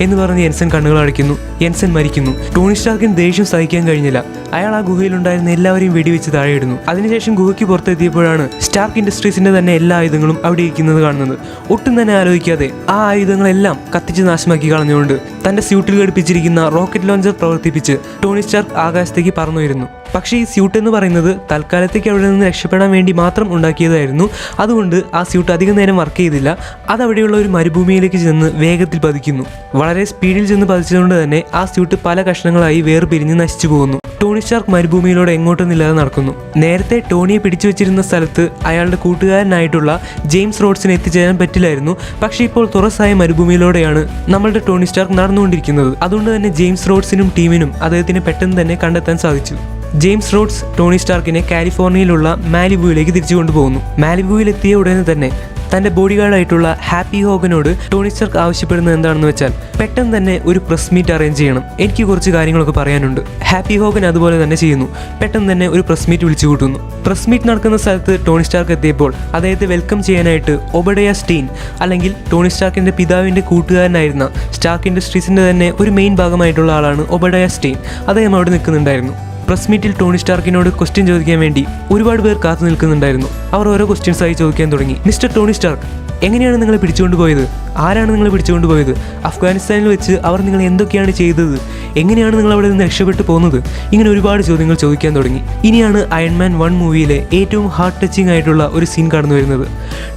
എന്ന് പറഞ്ഞ് യെൻസെൻ കണ്ണുകൾ അടയ്ക്കുന്നു. യെൻസെൻ മരിക്കുന്നു. ടോണി സ്റ്റാർക്കിന് ദേഷ്യം സഹിക്കാൻ കഴിഞ്ഞില്ല. അയാൾ ആ ഗുഹയിലുണ്ടായിരുന്ന എല്ലാവരെയും വെടിവെച്ച് താഴെയിടുന്നു. അതിനുശേഷം ഗുഹയ്ക്ക് പുറത്തെത്തിയപ്പോഴാണ് സ്റ്റാർക്ക് ഇൻഡസ്ട്രീസിന്റെ തന്നെ എല്ലാ ആയുധങ്ങളും അവിടെ ഇരിക്കുന്നത് കാണുന്നത്. ഒട്ടും തന്നെ ആലോചിക്കാതെ ആ ആയുധങ്ങളെല്ലാം കത്തിച്ച് നാശമാക്കി കളഞ്ഞുകൊണ്ട് തന്റെ സ്യൂട്ടിൽ ഘടിപ്പിച്ചിരിക്കുന്ന റോക്കറ്റ് ലോഞ്ചർ പ്രവർത്തിപ്പിച്ച് ടോണി സ്റ്റാർക്ക് ആകാശത്തേക്ക് പറന്നുയരുന്നു. പക്ഷേ ഈ സ്യൂട്ട് എന്ന് പറയുന്നത് തൽക്കാലത്തേക്ക് അവിടെ നിന്ന് രക്ഷപ്പെടാൻ വേണ്ടി മാത്രം ഉണ്ടാക്കിയതായിരുന്നു. അതുകൊണ്ട് ആ സ്യൂട്ട് അധികം നേരം വർക്ക് ചെയ്തില്ല. അതവിടെയുള്ള ഒരു മരുഭൂമിയിലേക്ക് ചെന്ന് വേഗത്തിൽ പതിക്കുന്നു. വളരെ സ്പീഡിൽ ചെന്ന് പതിച്ചതുകൊണ്ട് തന്നെ ആ സ്യൂട്ട് പല കഷ്ണങ്ങളായി വേർപിരിഞ്ഞ് നശിച്ചു പോകുന്നു. ടോണി സ്റ്റാർക്ക് മരുഭൂമിയിലൂടെ എങ്ങോട്ടൊന്നില്ലാതെ നടക്കുന്നു. നേരത്തെ ടോണിയെ പിടിച്ചു വെച്ചിരുന്ന സ്ഥലത്ത് അയാളുടെ കൂട്ടുകാരനായിട്ടുള്ള ജെയിംസ് റോഡ്സിന് എത്തിച്ചേരാൻ പറ്റില്ലായിരുന്നു. പക്ഷേ ഇപ്പോൾ തുറസായ മരുഭൂമിയിലൂടെയാണ് നമ്മളുടെ ടോണി സ്റ്റാർക്ക് നടന്നുകൊണ്ടിരിക്കുന്നത്. അതുകൊണ്ട് തന്നെ ജെയിംസ് റോഡ്സിനും ടീമിനും അദ്ദേഹത്തിന് പെട്ടെന്ന് തന്നെ കണ്ടെത്താൻ സാധിച്ചു. ജെയിംസ് റോഡ്സ് ടോണി സ്റ്റാർക്കിനെ കാലിഫോർണിയയിലുള്ള മാലിബുവിലേക്ക് തിരിച്ചു കൊണ്ടുപോകുന്നു. മാലിബുവിലെത്തിയ ഉടനെ തന്നെ തൻ്റെ ബോഡി ഗാർഡായിട്ടുള്ള ഹാപ്പി ഹോഗനോട് ടോണി സ്റ്റാർക്ക് ആവശ്യപ്പെടുന്നത് എന്താണെന്ന് വെച്ചാൽ പെട്ടെന്ന് തന്നെ ഒരു പ്രസ് മീറ്റ് അറേഞ്ച് ചെയ്യണം, എനിക്ക് കുറച്ച് കാര്യങ്ങളൊക്കെ പറയാനുണ്ട്. ഹാപ്പി ഹോഗൻ അതുപോലെ തന്നെ ചെയ്യുന്നു. പെട്ടെന്ന് തന്നെ ഒരു പ്രസ് മീറ്റ് വിളിച്ചു കൂട്ടുന്നു. പ്രസ് മീറ്റ് നടക്കുന്ന സ്ഥലത്ത് ടോണി സ്റ്റാർക്ക് എത്തിയപ്പോൾ അദ്ദേഹത്തെ വെൽക്കം ചെയ്യാനായിട്ട് ഒബഡയ സ്റ്റീൻ, അല്ലെങ്കിൽ ടോണി സ്റ്റാർക്കിൻ്റെ പിതാവിൻ്റെ കൂട്ടുകാരനായിരുന്ന സ്റ്റാർക്ക് ഇൻഡസ്ട്രീസിൻ്റെ തന്നെ ഒരു മെയിൻ ഭാഗമായിട്ടുള്ള ആളാണ് ഒബഡയ സ്റ്റീൻ. അദ്ദേഹം അവിടെ നിൽക്കുന്നുണ്ടായിരുന്നു. പ്രസ് മീറ്റിൽ ടോണി സ്റ്റാർക്കിനോട് ക്വസ്റ്റ്യൻ ചോദിക്കാൻ വേണ്ടി ഒരുപാട് പേർ കാത്തു നിൽക്കുന്നുണ്ടായിരുന്നു. അവർ ഓരോ ക്വസ്റ്റ്യൻസായി ചോദിക്കാൻ തുടങ്ങി. മിസ്റ്റർ ടോണി സ്റ്റാർക്ക്, എങ്ങനെയാണ് നിങ്ങളെ പിടിച്ചുകൊണ്ടുപോയത്? ആരാണ് നിങ്ങളെ പിടിച്ചുകൊണ്ടുപോയത്? അഫ്ഗാനിസ്ഥാനിൽ വെച്ച് അവർ നിങ്ങൾ എന്തൊക്കെയാണ് ചെയ്തത്? എങ്ങനെയാണ് നിങ്ങൾ അവിടെ നിന്ന് രക്ഷപ്പെട്ടു പോകുന്നത്? ഇങ്ങനെ ഒരുപാട് ചോദ്യങ്ങൾ ചോദിക്കാൻ തുടങ്ങി. ഇനിയാണ് അയൺമാൻ 1 മൂവിയിലെ ഏറ്റവും ഹാർട്ട് ടച്ചിങ് ആയിട്ടുള്ള ഒരു സീൻ കടന്നു വരുന്നത്.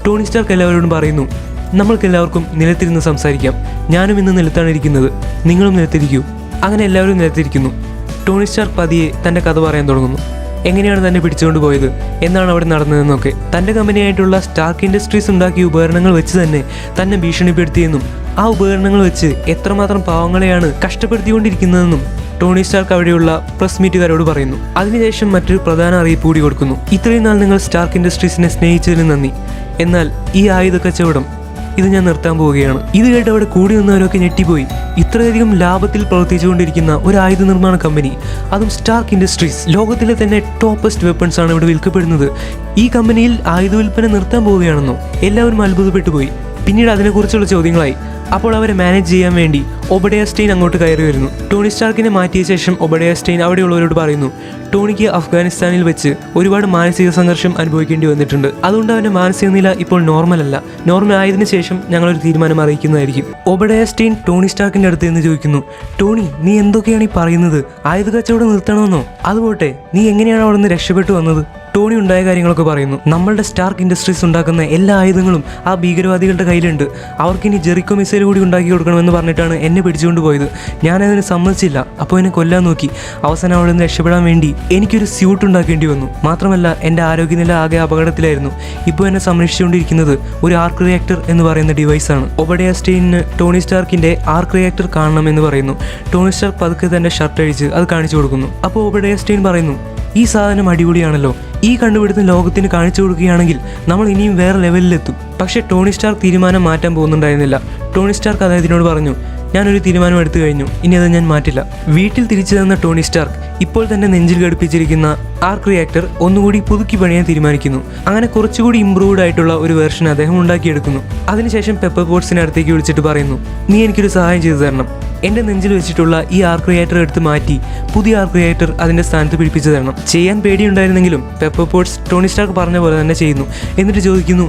ടോണി സ്റ്റാർക്ക് എല്ലാവരോടും പറയുന്നു, നമ്മൾക്കെല്ലാവർക്കും നിലത്തിരുന്ന് സംസാരിക്കാം. ഞാനും ഇന്ന് നിലത്താണ് ഇരിക്കുന്നത്, നിങ്ങളും നിലത്തിരിക്കൂ. അങ്ങനെ എല്ലാവരും നിലത്തിരിക്കുന്നു. ടോണി സ്റ്റാർക്ക് പതിയെ തൻ്റെ കഥ പറയാൻ തുടങ്ങുന്നു. എങ്ങനെയാണ് തന്നെ പിടിച്ചുകൊണ്ട് പോയത്, എന്നാണ് അവിടെ നടന്നതെന്നൊക്കെ. തൻ്റെ കമ്പനിയായിട്ടുള്ള സ്റ്റാർക്ക് ഇൻഡസ്ട്രീസ് ഉണ്ടാക്കിയ ഉപകരണങ്ങൾ വെച്ച് തന്നെ ഭീഷണിപ്പെടുത്തിയെന്നും ആ ഉപകരണങ്ങൾ വെച്ച് എത്രമാത്രം പാവങ്ങളെയാണ് കഷ്ടപ്പെടുത്തിക്കൊണ്ടിരിക്കുന്നതെന്നും ടോണി സ്റ്റാർക്ക് അവിടെയുള്ള പ്രസ് മീറ്റുകാരോട് പറയുന്നു. അതിനുശേഷം മറ്റൊരു പ്രധാന അറിയിപ്പ് കൂടി കൊടുക്കുന്നു. ഇത്രയും നാൾ നിങ്ങൾ സ്റ്റാർക്ക് ഇൻഡസ്ട്രീസിനെ സ്നേഹിച്ചതിന് നന്ദി. എന്നാൽ ഈ ആയുധ കച്ചവടം ഇത് ഞാൻ നിർത്താൻ പോവുകയാണ്. ഇത് കേട്ട് അവിടെ കൂടി നിന്നവരൊക്കെ ഞെട്ടിപ്പോയി. ഇത്രയധികം ലാഭത്തിൽ പ്രവർത്തിച്ചുകൊണ്ടിരിക്കുന്ന ഒരു ആയുധ നിർമ്മാണ കമ്പനി, അതും സ്റ്റാർക്ക് ഇൻഡസ്ട്രീസ്, ലോകത്തിലെ തന്നെ ടോപ്പസ്റ്റ് വെപ്പൺസ് ആണ് ഇവിടെ വിൽക്കപ്പെടുന്നത്. ഈ കമ്പനിയിൽ ആയുധ വിൽപ്പന നിർത്താൻ പോവുകയാണെന്നോ? എല്ലാവരും അത്ഭുതപ്പെട്ടു പോയി. പിന്നീട് അതിനെക്കുറിച്ചുള്ള ചോദ്യങ്ങളായി. അപ്പോൾ അവരെ മാനേജ് ചെയ്യാൻ വേണ്ടി ഒബഡിയ സ്റ്റെയിൻ അങ്ങോട്ട് കയറി വരുന്നു. ടോണി സ്റ്റാർക്കിനെ മാറ്റിയ ശേഷം ഒബഡിയ സ്റ്റെയിൻ അവിടെയുള്ളവരോട് പറയുന്നു, ടോണിക്ക് അഫ്ഗാനിസ്ഥാനിൽ വെച്ച് ഒരുപാട് മാനസിക സംഘർഷം അനുഭവിക്കേണ്ടി വന്നിട്ടുണ്ട്. അതുകൊണ്ട് അവൻ്റെ മാനസിക നില ഇപ്പോൾ നോർമൽ ആയതിനു ശേഷം ഞങ്ങളൊരു തീരുമാനം അറിയിക്കുന്നതായിരിക്കും. ഒബഡിയ സ്റ്റെയിൻ ടോണി സ്റ്റാർക്കിൻ്റെ അടുത്ത് നിന്ന് ചോദിക്കുന്നു, ടോണി, നീ എന്തൊക്കെയാണ് ഈ പറയുന്നത്? ആയുധ കച്ചവടം നിർത്തണമെന്നോ? അതുപോട്ടെ, നീ എങ്ങനെയാണ് അവിടെ നിന്ന് രക്ഷപ്പെട്ടു വന്നത്? ടോണി ഉണ്ടായ കാര്യങ്ങളൊക്കെ പറയുന്നു. നമ്മളുടെ സ്റ്റാർക്ക് ഇൻഡസ്ട്രീസ് ഉണ്ടാക്കുന്ന എല്ലാ ആയുധങ്ങളും ആ ഭീകരവാദികളുടെ കയ്യിലുണ്ട്. അവർക്കിനി ജെറിക്കോ മിസൈൽ കൂടി ഉണ്ടാക്കി കൊടുക്കണമെന്ന് പറഞ്ഞിട്ടാണ് എന്നെ പിടിച്ചുകൊണ്ട് പോയത്. ഞാനതിന് സമ്മതിച്ചില്ല. അപ്പോൾ എന്നെ കൊല്ലാൻ നോക്കി. അവസാനം അവിടെ നിന്ന് രക്ഷപ്പെടാൻ വേണ്ടി എനിക്കൊരു സ്യൂട്ട് ഉണ്ടാക്കേണ്ടി വന്നു. മാത്രമല്ല എൻ്റെ ആരോഗ്യനില ആകെ അപകടത്തിലായിരുന്നു. ഇപ്പോൾ എന്നെ സംരക്ഷിച്ചുകൊണ്ടിരിക്കുന്നത് ഒരു ആർക്ക് റിയാക്ടർ എന്ന് പറയുന്ന ഡിവൈസാണ്. ഒബഡിയ സ്റ്റെയിനിന് ടോണി സ്റ്റാർക്കിൻ്റെ ആർക്ക് റിയാക്ടർ കാണണം എന്ന് പറയുന്നു. ടോണി സ്റ്റാർക്ക് പതുക്കെ തൻ്റെ ഷർട്ട് അഴിച്ച് അത് കാണിച്ചു കൊടുക്കുന്നു. അപ്പോൾ ഒബഡിയ സ്റ്റെയിൻ പറയുന്നു, ഈ സാധനം അടിപൊളിയാണല്ലോ. ഈ കണ്ടുപിടുത്തം ലോകത്തിന് കാണിച്ചു കൊടുക്കുകയാണെങ്കിൽ നമ്മൾ ഇനിയും വേറെ ലെവലിലെത്തും. പക്ഷേ ടോണി സ്റ്റാർക്ക് തീരുമാനം മാറ്റാൻ പോകുന്നുണ്ടായിരുന്നില്ല. ടോണി സ്റ്റാർക്ക് അദ്ദേഹത്തിനോട് പറഞ്ഞു, ഞാനൊരു തീരുമാനം എടുത്തു കഴിഞ്ഞു, ഇനി അത് ഞാൻ മാറ്റില്ല. വീട്ടിൽ തിരിച്ചു തന്ന ടോണി സ്റ്റാർക്ക് ഇപ്പോൾ തന്നെ നെഞ്ചിൽ ഘടിപ്പിച്ചിരിക്കുന്ന ആർക്ക് റിയാക്ടർ ഒന്നുകൂടി പുതുക്കി പണിയാൻ തീരുമാനിക്കുന്നു. അങ്ങനെ കുറച്ചുകൂടി ഇംപ്രൂവ്ഡ് ആയിട്ടുള്ള ഒരു വെർഷൻ അദ്ദേഹം ഉണ്ടാക്കിയെടുക്കുന്നു. അതിനുശേഷം പെപ്പർ പോട്ട്സിനെ അടുത്തേക്ക് വിളിച്ചിട്ട് പറയുന്നു, നീ എനിക്കൊരു സഹായം ചെയ്തു തരണം. എൻ്റെ നെഞ്ചിൽ വെച്ചിട്ടുള്ള ഈ ആർക്ക് റിയാക്ടർ എടുത്ത് മാറ്റി പുതിയ ആർക്ക് റിയാക്ടർ അതിൻ്റെ സ്ഥാനത്ത് പിടിപ്പിച്ചു തരണം. ചെയ്യാൻ പേടിയുണ്ടായിരുന്നെങ്കിലും പെപ്പർ പോട്ട്സ് ടോണി സ്റ്റാർക്ക് പറഞ്ഞ പോലെ തന്നെ ചെയ്യുന്നു. എന്നിട്ട് ചോദിക്കുന്നു,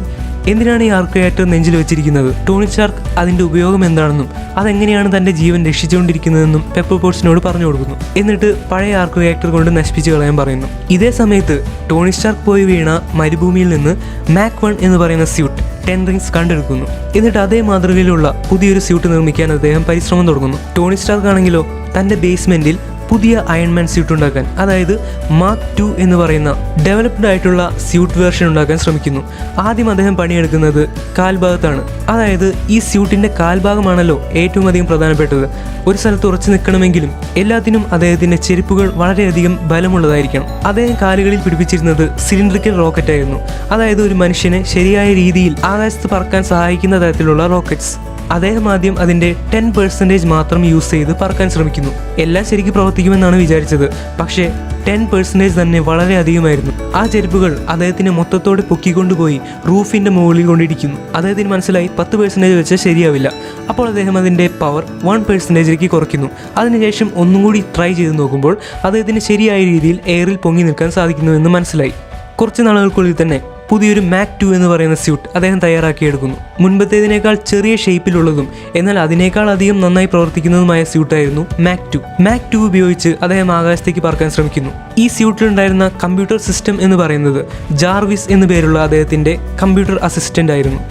എന്തിനാണ് ഈ ആർക്ക് റിയാക്ടർ നെഞ്ചിൽ വെച്ചിരിക്കുന്നത്? ടോണി സ്റ്റാർക്ക് അതിൻ്റെ ഉപയോഗം എന്താണെന്നും അതെങ്ങനെയാണ് തൻ്റെ ജീവൻ രക്ഷിച്ചുകൊണ്ടിരിക്കുന്നതെന്നും പെപ്പർ പോട്ട്സിനോട് പറഞ്ഞു കൊടുക്കുന്നു. എന്നിട്ട് പഴയ ആർക്ക് റിയാക്ടർ കൊണ്ട് നശിപ്പിച്ച് കളയാൻ പറയുന്നു. ഇതേ സമയത്ത് ടോണി സ്റ്റാർക്ക് പോയി വീണ മരുഭൂമിയിൽ നിന്ന് മാക് 1 എന്ന് പറയുന്ന സ്യൂട്ട് 10 റിങ്സ് കണ്ടെടുക്കുന്നു. എന്നിട്ട് അതേ മാതൃകയിലുള്ള പുതിയൊരു സ്യൂട്ട് നിർമ്മിക്കാൻ അദ്ദേഹം പരിശ്രമം തുടങ്ങുന്നു. ടോണി സ്റ്റാർക്ക് ആണെങ്കിലോ തൻ്റെ ബേസ്മെൻറ്റിൽ പുതിയ അയൺമാൻ സ്യൂട്ട് ഉണ്ടാക്കാൻ, അതായത് മാർക്ക് 2 എന്ന് പറയുന്ന ഡെവലപ്ഡ് ആയിട്ടുള്ള സ്യൂട്ട് വേർഷൻ ഉണ്ടാക്കാൻ ശ്രമിക്കുന്നു. ആദ്യം അദ്ദേഹം പണിയെടുക്കുന്നത് കാൽഭാഗത്താണ്. അതായത് ഈ സ്യൂട്ടിൻ്റെ കാൽഭാഗമാണല്ലോ ഏറ്റവും അധികം പ്രധാനപ്പെട്ടത്. ഒരു സ്ഥലത്ത് ഉറച്ചു നിൽക്കണമെങ്കിലും എല്ലാത്തിനും അദ്ദേഹത്തിൻ്റെ ചെരുപ്പുകൾ വളരെയധികം ബലമുള്ളതായിരിക്കണം. അദ്ദേഹം കാലുകളിൽ പിടിപ്പിച്ചിരുന്നത് സിലിണ്ടറിക്കൽ റോക്കറ്റ് ആയിരുന്നു. അതായത് ഒരു മനുഷ്യനെ ശരിയായ രീതിയിൽ ആകാശത്ത് പറക്കാൻ സഹായിക്കുന്ന തരത്തിലുള്ള റോക്കറ്റ്സ്. അദ്ദേഹം ആദ്യം അതിൻ്റെ 10% മാത്രം യൂസ് ചെയ്ത് പറക്കാൻ ശ്രമിക്കുന്നു. എല്ലാം ശരിക്കും പ്രവർത്തിക്കുമെന്നാണ് വിചാരിച്ചത്. പക്ഷേ 10% തന്നെ വളരെ അധികമായിരുന്നു. ആ ചെരുപ്പുകൾ അദ്ദേഹത്തിനെ മൊത്തത്തോടെ പൊക്കിക്കൊണ്ടുപോയി റൂഫിൻ്റെ മുകളിൽ കൊണ്ടിരിക്കുന്നു. അദ്ദേഹത്തിന് മനസ്സിലായി 10% വെച്ച് ശരിയാവില്ല. അപ്പോൾ അദ്ദേഹം അതിൻ്റെ പവർ 1%ലേക്ക് കുറയ്ക്കുന്നു. അതിനുശേഷം ഒന്നും കൂടി ട്രൈ ചെയ്ത് നോക്കുമ്പോൾ അദ്ദേഹത്തിന് ശരിയായ രീതിയിൽ എയറിൽ പൊങ്ങി നിൽക്കാൻ സാധിക്കുന്നുവെന്ന് മനസ്സിലായി. കുറച്ച് നാളുകൾക്കുള്ളിൽ തന്നെ പുതിയൊരു മാക് 2 എന്ന് പറയുന്ന സ്യൂട്ട് അദ്ദേഹം തയ്യാറാക്കിയെടുക്കുന്നു. മുൻപത്തേതിനേക്കാൾ ചെറിയ ഷേപ്പിലുള്ളതും എന്നാൽ അതിനേക്കാൾ അധികം നന്നായി പ്രവർത്തിക്കുന്നതുമായ സ്യൂട്ടായിരുന്നു മാക് 2. മാക് 2 ഉപയോഗിച്ച് അദ്ദേഹം ആകാശത്തേക്ക് പറക്കാൻ ശ്രമിക്കുന്നു. ഈ സ്യൂട്ടിലുണ്ടായിരുന്ന കമ്പ്യൂട്ടർ സിസ്റ്റം എന്ന് പറയുന്നത് ജാർവിസ് എന്നു പേരുള്ള അദ്ദേഹത്തിൻ്റെ കമ്പ്യൂട്ടർ അസിസ്റ്റൻ്റ് ആയിരുന്നു.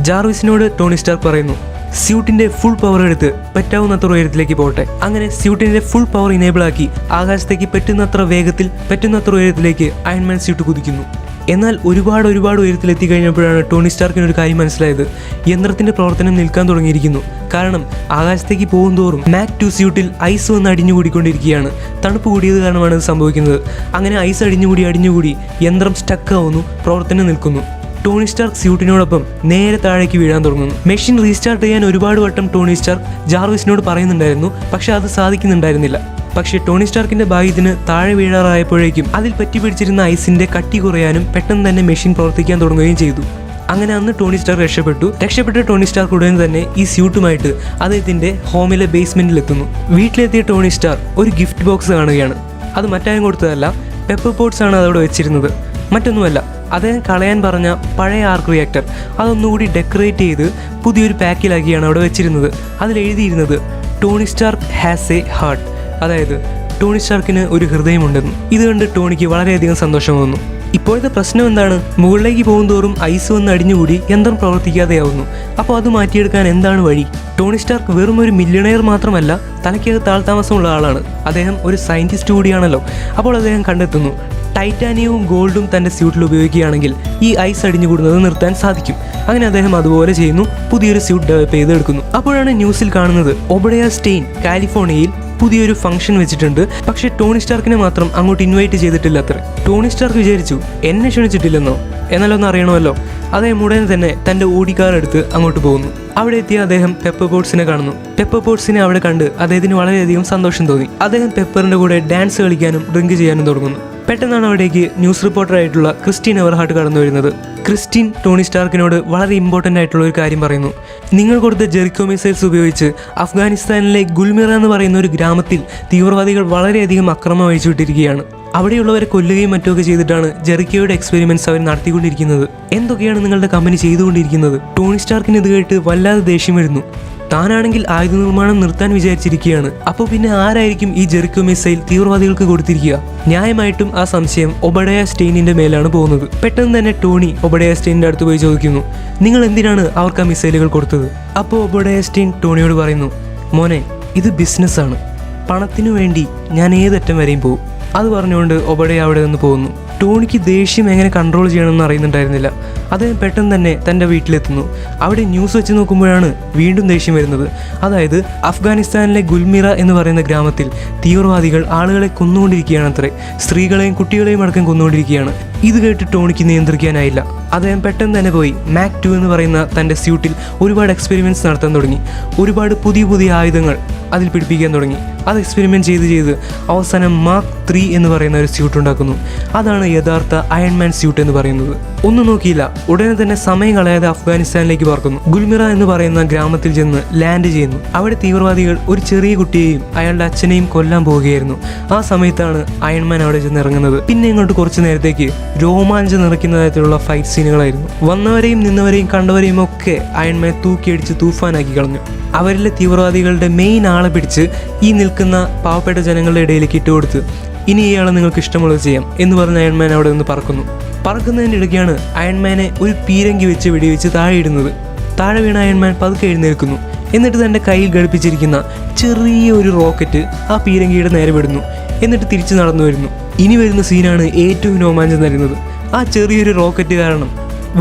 ജാർവിസിനോട് ടോണി സ്റ്റാർക്ക് പറയുന്നു, സ്യൂട്ടിൻ്റെ ഫുൾ പവർ എടുത്ത് പറ്റാവുന്നത്ര ഉയരത്തിലേക്ക് പോകട്ടെ. അങ്ങനെ സ്യൂട്ടിൻ്റെ ഫുൾ പവർ ഇനേബിൾ ആക്കി ആകാശത്തേക്ക് പറ്റുന്നത്ര വേഗത്തിൽ പറ്റുന്നത്ര ഉയരത്തിലേക്ക് അയൺമാൻ സ്യൂട്ട് കുതിക്കുന്നു. എന്നാൽ ഒരുപാട് ഉയരത്തിലെത്തി കഴിഞ്ഞപ്പോഴാണ് ടോണി സ്റ്റാർക്കിന് ഒരു കാര്യം മനസ്സിലായത്. യന്ത്രത്തിൻ്റെ പ്രവർത്തനം നിൽക്കാൻ തുടങ്ങിയിരിക്കുന്നു. കാരണം ആകാശത്തേക്ക് പോകും തോറും മാക് 2 സ്യൂട്ടിൽ ഐസ് വന്ന് അടിഞ്ഞുകൂടിക്കൊണ്ടിരിക്കുകയാണ്. തണുപ്പ് കൂടിയത് കാരണമാണ് ഇത് സംഭവിക്കുന്നത്. അങ്ങനെ ഐസ് അടിഞ്ഞുകൂടി യന്ത്രം സ്റ്റക്ക് ആവുന്നു, പ്രവർത്തനം നിൽക്കുന്നു. ടോണി സ്റ്റാർക്ക് സ്യൂട്ടിനോടൊപ്പം നേരെ താഴേക്ക് വീഴാൻ തുടങ്ങുന്നു. മെഷീൻ റീസ്റ്റാർട്ട് ചെയ്യാൻ ഒരുപാട് വട്ടം ടോണി സ്റ്റാർക്ക് ജാർവിസിനോട് പറയുന്നുണ്ടായിരുന്നു. പക്ഷെ അത് സാധിക്കുന്നുണ്ടായിരുന്നില്ല. പക്ഷേ ടോണി സ്റ്റാർക്കിന്റെ ഭാഗ്യത്തിന് താഴെ വീഴാറായപ്പോഴേക്കും അതിൽ പറ്റിപ്പിടിച്ചിരുന്ന ഐസിന്റെ കട്ടി കുറയാനും പെട്ടെന്ന് തന്നെ മെഷീൻ പ്രവർത്തിക്കാൻ തുടങ്ങുകയും ചെയ്തു. അങ്ങനെ അന്ന് ടോണി സ്റ്റാർക്ക് രക്ഷപ്പെട്ട ടോണി സ്റ്റാർക്ക് ഉടൻ തന്നെ ഈ സ്യൂട്ടുമായിട്ട് അദ്ദേഹത്തിന്റെ ഹോമിലെ ബേസ്മെന്റിലെത്തുന്നു. വീട്ടിലെത്തിയ ടോണി സ്റ്റാർക്ക് ഒരു ഗിഫ്റ്റ് ബോക്സ് കാണുകയാണ്. അത് മറ്റാരും കൊടുത്തതല്ല, പെപ്പർ പോട്ട്സ് ആണ് അതവിടെ വെച്ചിരുന്നത്. മറ്റൊന്നുമല്ല, അദ്ദേഹം കളയാൻ പറഞ്ഞ പഴയ ആർക്ക് റിയാക്ടർ അതൊന്നുകൂടി ഡെക്കറേറ്റ് ചെയ്ത് പുതിയൊരു പാക്കിലാക്കിയാണ് അവിടെ വെച്ചിരുന്നത്. അതിലെഴുതിയിരുന്നത് Tony Stark has a heart, അതായത് ടോണി സ്റ്റാർക്കിന് ഒരു ഹൃദയമുണ്ടെന്ന്. ഇത് കണ്ട് ടോണിക്ക് വളരെയധികം സന്തോഷം വന്നു. ഇപ്പോഴത്തെ പ്രശ്നം എന്താണ്? മുകളിലേക്ക് പോകുന്തോറും ഐസ് വന്ന് അടിഞ്ഞുകൂടി യന്ത്രം പ്രവർത്തിക്കാതെയാവുന്നു. അപ്പോൾ അത് മാറ്റിയെടുക്കാൻ എന്താണ് വഴി? ടോണി സ്റ്റാർക്ക് വെറും ഒരു മില്യണയർ മാത്രമല്ല, തലയ്ക്കകത്ത് ആൾതാമസമുള്ള ആളാണ്. അദ്ദേഹം ഒരു സയൻറ്റിസ്റ്റ് കൂടിയാണല്ലോ. അപ്പോൾ അദ്ദേഹം കണ്ടെത്തുന്നു ടൈറ്റാനിയവും ഗോൾഡും തൻ്റെ സ്യൂട്ടിൽ ഉപയോഗിക്കുകയാണെങ്കിൽ ഈ ഐസ് അടിഞ്ഞുകൂടുന്നത് നിർത്താൻ സാധിക്കും. അങ്ങനെ അദ്ദേഹം അതുപോലെ ചെയ്യുന്നു, പുതിയൊരു സ്യൂട്ട് ഡെവലപ്പ് ചെയ്തെടുക്കുന്നു. അപ്പോഴാണ് ന്യൂസിൽ കാണുന്നത് ഒബഡിയ സ്റ്റെയിൻ കാലിഫോർണിയയിൽ പുതിയൊരു ഫംഗ്ഷൻ വെച്ചിട്ടുണ്ട്. പക്ഷേ ടോണി സ്റ്റാർക്കിനെ മാത്രം അങ്ങോട്ട് ഇൻവൈറ്റ് ചെയ്തിട്ടില്ല അത്ര. ടോണി സ്റ്റാർക്ക് വിചാരിച്ചു, എന്നെ ക്ഷണിച്ചിട്ടില്ലെന്നോ? എന്നാലൊന്ന് അറിയണമല്ലോ. അദ്ദേഹം ഉടനെ തന്നെ തൻ്റെ ഓടിക്കാർ എടുത്ത് അങ്ങോട്ട് പോകുന്നു. അവിടെ എത്തിയ അദ്ദേഹം പെപ്പർ പോട്ട്സിനെ കാണുന്നു. പെപ്പർ പോട്ട്സിനെ അവിടെ കണ്ട് അദ്ദേഹത്തിന് വളരെയധികം സന്തോഷം തോന്നി. അദ്ദേഹം പെപ്പറിൻ്റെ കൂടെ ഡാൻസ് കളിക്കാനും ഡ്രിങ്ക് ചെയ്യാനും തുടങ്ങുന്നു. പെട്ടെന്നാണ് അവിടേക്ക് ന്യൂസ് റിപ്പോർട്ടറായിട്ടുള്ള ക്രിസ്റ്റീൻ എവർഹാർട്ട് കടന്നു വരുന്നത്. ക്രിസ്റ്റീൻ ടോണി സ്റ്റാർക്കിനോട് വളരെ ഇമ്പോർട്ടൻ്റ് ആയിട്ടുള്ള ഒരു കാര്യം പറയുന്നു. നിങ്ങൾ കൊടുത്ത ജെറിക്കോ മിസൈൽസ് ഉപയോഗിച്ച് അഫ്ഗാനിസ്ഥാനിലെ ഗുൽമിറ എന്ന് പറയുന്ന ഒരു ഗ്രാമത്തിൽ തീവ്രവാദികൾ വളരെയധികം അക്രമം അഴിച്ചുവിട്ടിരിക്കുകയാണ്. അവിടെയുള്ളവരെ കൊല്ലുകയും മറ്റുമൊക്കെ ചെയ്തിട്ടാണ് ജെറിക്കോയുടെ എക്സ്പെരിമെന്റ്സ് അവർ നടത്തിക്കൊണ്ടിരിക്കുന്നത്. എന്തൊക്കെയാണ് നിങ്ങളുടെ കമ്പനി ചെയ്തുകൊണ്ടിരിക്കുന്നത്? ടോണി സ്റ്റാർക്കിന് ഇത് കേട്ട് വല്ലാതെ ദേഷ്യം വരുന്നു. താനാണെങ്കിൽ ആയുധ നിർമ്മാണം നിർത്താൻ വിചാരിച്ചിരിക്കുകയാണ്. അപ്പോൾ പിന്നെ ആരായിരിക്കും ഈ ജെറിക്കോ മിസൈൽ തീവ്രവാദികൾക്ക് കൊടുത്തിരിക്കുക? ന്യായമായിട്ടും ആ സംശയം ഒബഡയ സ്റ്റെയിനിന്റെ മേലാണ് പോകുന്നത്. പെട്ടെന്ന് തന്നെ ടോണി ഒബഡയ സ്റ്റെയിനിന്റെ അടുത്ത് പോയി ചോദിക്കുന്നു, നിങ്ങൾ എന്തിനാണ് അവർക്ക് ആ മിസൈലുകൾ കൊടുത്തത്? അപ്പോൾ ഒബഡയ സ്റ്റെയിൻ ടോണിയോട് പറയുന്നു, മോനെ, ഇത് ബിസിനസ്സാണ്. പണത്തിനു വേണ്ടി ഞാൻ ഏതറ്റം വരെയും പോകും. അത് പറഞ്ഞുകൊണ്ട് ഒബഡയ അവിടെ നിന്ന് പോകുന്നു. ടോണിക്ക് ദേഷ്യം എങ്ങനെ കൺട്രോൾ ചെയ്യണമെന്ന് അറിയുന്നുണ്ടായിരുന്നില്ല. അദ്ദേഹം പെട്ടെന്ന് തന്നെ തൻ്റെ വീട്ടിലെത്തുന്നു. അവിടെ ന്യൂസ് വെച്ച് നോക്കുമ്പോഴാണ് വീണ്ടും ദേഷ്യം വരുന്നത്. അതായത് അഫ്ഗാനിസ്ഥാനിലെ ഗുൽമിറ എന്ന് പറയുന്ന ഗ്രാമത്തിൽ തീവ്രവാദികൾ ആളുകളെ കൊന്നുകൊണ്ടിരിക്കുകയാണത്രേ. സ്ത്രീകളെയും കുട്ടികളെയും അടക്കം കൊന്നുകൊണ്ടിരിക്കുകയാണ്. ഇത് കേട്ട് ടോണിക്ക് നിയന്ത്രിക്കാനായില്ല. അദ്ദേഹം പെട്ടെന്ന് തന്നെ പോയി മാക് 2 എന്ന് പറയുന്ന തൻ്റെ സ്യൂട്ടിൽ ഒരുപാട് എക്സ്പെരിമെൻറ്റ്സ് നടത്താൻ തുടങ്ങി. ഒരുപാട് പുതിയ ആയുധങ്ങൾ അതിൽ പിടിപ്പിക്കാൻ തുടങ്ങി. അത് എക്സ്പെരിമെൻറ്റ് ചെയ്ത് അവസാനം മാക് 3 എന്ന് പറയുന്ന ഒരു സ്യൂട്ട് ഉണ്ടാക്കുന്നു. അതാണ് യഥാർത്ഥ അയൺമാൻ സ്യൂട്ട് എന്ന് പറയുന്നത്. ഒന്നും നോക്കിയില്ല, ഉടനെ തന്നെ സമയം കളയാതെ അഫ്ഗാനിസ്ഥാനിലേക്ക് പറക്കുന്നു. ഗുൽമിറ എന്ന് പറയുന്ന ഗ്രാമത്തിൽ ചെന്ന് ലാൻഡ് ചെയ്യുന്നു. അവിടെ തീവ്രവാദികൾ ഒരു ചെറിയ കുട്ടിയെയും അയാളുടെ അച്ഛനെയും കൊല്ലാൻ പോവുകയായിരുന്നു. ആ സമയത്താണ് അയൺമാൻ അവിടെ ചെന്ന് ഇറങ്ങുന്നത്. പിന്നെ ഇങ്ങോട്ട് കുറച്ചു നേരത്തേക്ക് രോമാഞ്ചം നിറയ്ക്കുന്ന തരത്തിലുള്ള ഫൈറ്റ് സീനുകളായിരുന്നു. വന്നവരെയും നിന്നവരെയും കണ്ടവരെയും ഒക്കെ അയൺമാൻ തൂക്കിയടിച്ച് തൂഫാനാക്കി കളഞ്ഞു. അവരിലെ തീവ്രവാദികളുടെ മെയിൻ ആളെ പിടിച്ച് ഈ നിൽക്കുന്ന പാവപ്പെട്ട ജനങ്ങളുടെ ഇടയിലേക്ക് ഇട്ടുകൊടുത്ത്, ഇനി ഇയാളെ നിങ്ങൾക്ക് ഇഷ്ടമുള്ളത് ചെയ്യാം എന്ന് പറഞ്ഞ് അയൺമാൻ അവിടെ നിന്ന് പറക്കുന്നതിൻ്റെ ഇടയ്ക്കാണ് അയൺമാനെ ഒരു പീരങ്കി വെച്ച് വെടിവെച്ച് താഴെ ഇടുന്നത്. താഴെ വീണ അയൺമാൻ പതുക്കെ എഴുന്നേൽക്കുന്നു. എന്നിട്ട് തൻ്റെ കയ്യിൽ ഘടിപ്പിച്ചിരിക്കുന്ന ചെറിയൊരു റോക്കറ്റ് ആ പീരങ്കിയുടെ നേരെ വിടുന്നു. എന്നിട്ട് തിരിച്ചു നടന്നു വരുന്നു. ഇനി വരുന്ന സീനാണ് ഏറ്റവും രോമാഞ്ചം തരുന്നത്. ആ ചെറിയൊരു റോക്കറ്റ് കാരണം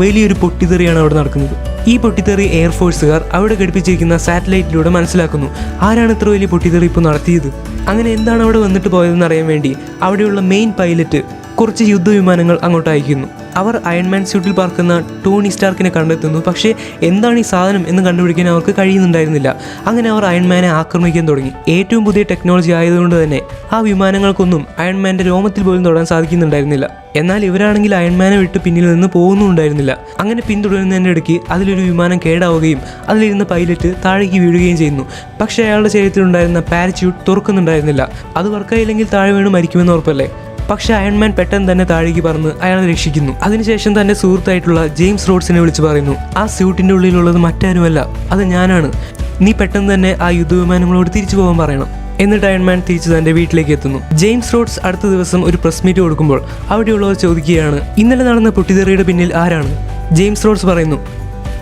വലിയൊരു പൊട്ടിത്തെറിയാണ് അവിടെ നടക്കുന്നത്. ഈ പൊട്ടിത്തെറി എയർഫോഴ്സുകാർ അവിടെ ഘടിപ്പിച്ചിരിക്കുന്ന സാറ്റലൈറ്റിലൂടെ മനസ്സിലാക്കുന്നു. ആരാണ് ഇത്ര വലിയ പൊട്ടിത്തെറി ഇപ്പോൾ നടത്തിയത്? അങ്ങനെ എന്താണ് അവിടെ വന്നിട്ട് പോയതെന്ന് അറിയാൻ വേണ്ടി അവിടെയുള്ള മെയിൻ പൈലറ്റ് കുറച്ച് യുദ്ധവിമാനങ്ങൾ അങ്ങോട്ട് അയക്കുന്നു. അവർ അയൺമാൻ സ്യൂട്ടിൽ പറക്കുന്ന ടോണി സ്റ്റാർക്കിനെ കണ്ടെത്തുന്നു. പക്ഷേ എന്താണ് ഈ സാധനം എന്ന് കണ്ടുപിടിക്കാൻ അവർക്ക് കഴിയുന്നുണ്ടായിരുന്നില്ല. അങ്ങനെ അവർ അയൺമാനെ ആക്രമിക്കാൻ തുടങ്ങി. ഏറ്റവും പുതിയ ടെക്നോളജി ആയതുകൊണ്ട് തന്നെ ആ വിമാനങ്ങൾക്കൊന്നും അയൺമാൻ്റെ രോമത്തിൽ പോലും തൊടാൻ സാധിക്കുന്നുണ്ടായിരുന്നില്ല. എന്നാൽ ഇവരാണെങ്കിൽ അയൺമാനെ വിട്ട് പിന്നിൽ നിന്ന് പോകുന്നുണ്ടായിരുന്നില്ല. അങ്ങനെ പിന്തുടരുന്നതിൻ്റെ ഇടയ്ക്ക് അതിലൊരു വിമാനം കേടാവുകയും അതിലിരുന്ന പൈലറ്റ് താഴേക്ക് വീഴുകയും ചെയ്യുന്നു. പക്ഷേ അയാളുടെ ശരീരത്തിലുണ്ടായിരുന്ന പാരച്യൂട്ട് തുറക്കുന്നുണ്ടായിരുന്നില്ല. അത് വർക്കായില്ലെങ്കിൽ താഴെ വീണ് മരിക്കുമെന്ന് ഉറപ്പല്ലേ. പക്ഷേ അയൺമാൻ പെട്ടെന്ന് തന്നെ താഴേക്ക് പറന്ന് അയാളെ രക്ഷിക്കുന്നു. അതിനുശേഷം തൻ്റെ സുഹൃത്തായിട്ടുള്ള ജെയിംസ് റോഡ്സിനെ വിളിച്ച് പറയുന്നു, ആ സ്യൂട്ടിൻ്റെ ഉള്ളിലുള്ളത് മറ്റാരുമല്ല, അത് ഞാനാണ്. നീ പെട്ടെന്ന് തന്നെ ആ യുദ്ധവിമാനങ്ങളോട് തിരിച്ചു പോകാൻ പറയണം. എന്നിട്ട് അയൺമാൻ തിരിച്ച് തൻ്റെ വീട്ടിലേക്ക് എത്തുന്നു. ജെയിംസ് റോഡ്സ് അടുത്ത ദിവസം ഒരു പ്രസ് മീറ്റ് കൊടുക്കുമ്പോൾ അവിടെയുള്ളവർ ചോദിക്കുകയാണ്, ഇന്നലെ നടന്ന പൊട്ടിത്തെറിയുടെ പിന്നിൽ ആരാണ്? ജെയിംസ് റോഡ്സ് പറയുന്നു,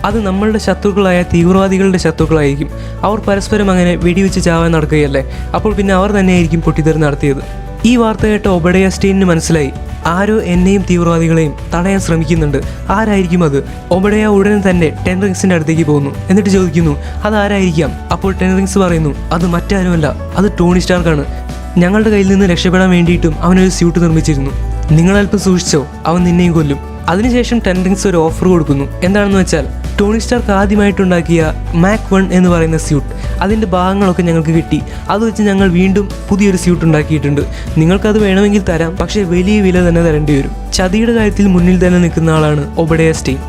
അത് നമ്മളുടെ ശത്രുക്കളായ തീവ്രവാദികളുടെ ശത്രുക്കളായിരിക്കും. അവർ പരസ്പരം അങ്ങനെ വെടിവെച്ച് ചാവാൻ നടക്കുകയല്ലേ, അപ്പോൾ പിന്നെ അവർ തന്നെയായിരിക്കും പൊട്ടിത്തെറി നടത്തിയത്. ഈ വാർത്ത കേട്ട ഒബഡയ സ്റ്റെയിനിന് മനസ്സിലായി, ആരോ എന്നെയും തീവ്രവാദികളെയും തടയാൻ ശ്രമിക്കുന്നുണ്ട്. ആരായിരിക്കും അത്? ഒബഡയ ഉടനെ തന്നെ ടെൻ റിങ്സിൻ്റെ അടുത്തേക്ക് പോകുന്നു. എന്നിട്ട് ചോദിക്കുന്നു, അതാരായിരിക്കാം? അപ്പോൾ ടെൻ റിങ്സ് പറയുന്നു, അത് മറ്റാരുമല്ല, അത് ടോണി സ്റ്റാർക്കാണ്. ഞങ്ങളുടെ കയ്യിൽ നിന്ന് രക്ഷപ്പെടാൻ വേണ്ടിയിട്ടും അവനൊരു സ്യൂട്ട് നിർമ്മിച്ചിരുന്നു. നിങ്ങളൽപ്പം സൂക്ഷിച്ചോ, അവൻ നിന്നെയും കൊല്ലും. അതിനുശേഷം ടെൻ റിങ്സ് ഒരു ഓഫർ കൊടുക്കുന്നു. എന്താണെന്ന് വെച്ചാൽ, ടോണി സ്റ്റാർക്ക് ആദ്യമായിട്ടുണ്ടാക്കിയ മാക് 1 എന്ന് പറയുന്ന സ്യൂട്ട്, അതിൻ്റെ ഭാഗങ്ങളൊക്കെ ഞങ്ങൾക്ക് കിട്ടി. അത് വെച്ച് ഞങ്ങൾ വീണ്ടും പുതിയൊരു സ്യൂട്ട് ഉണ്ടാക്കിയിട്ടുണ്ട്. നിങ്ങൾക്കത് വേണമെങ്കിൽ തരാം, പക്ഷേ വലിയ വില തന്നെ തരേണ്ടി വരും. ചതിയുടെ കാര്യത്തിൽ മുന്നിൽ തന്നെ നിൽക്കുന്ന ആളാണ് ഒബഡയ സ്റ്റെയിൻ.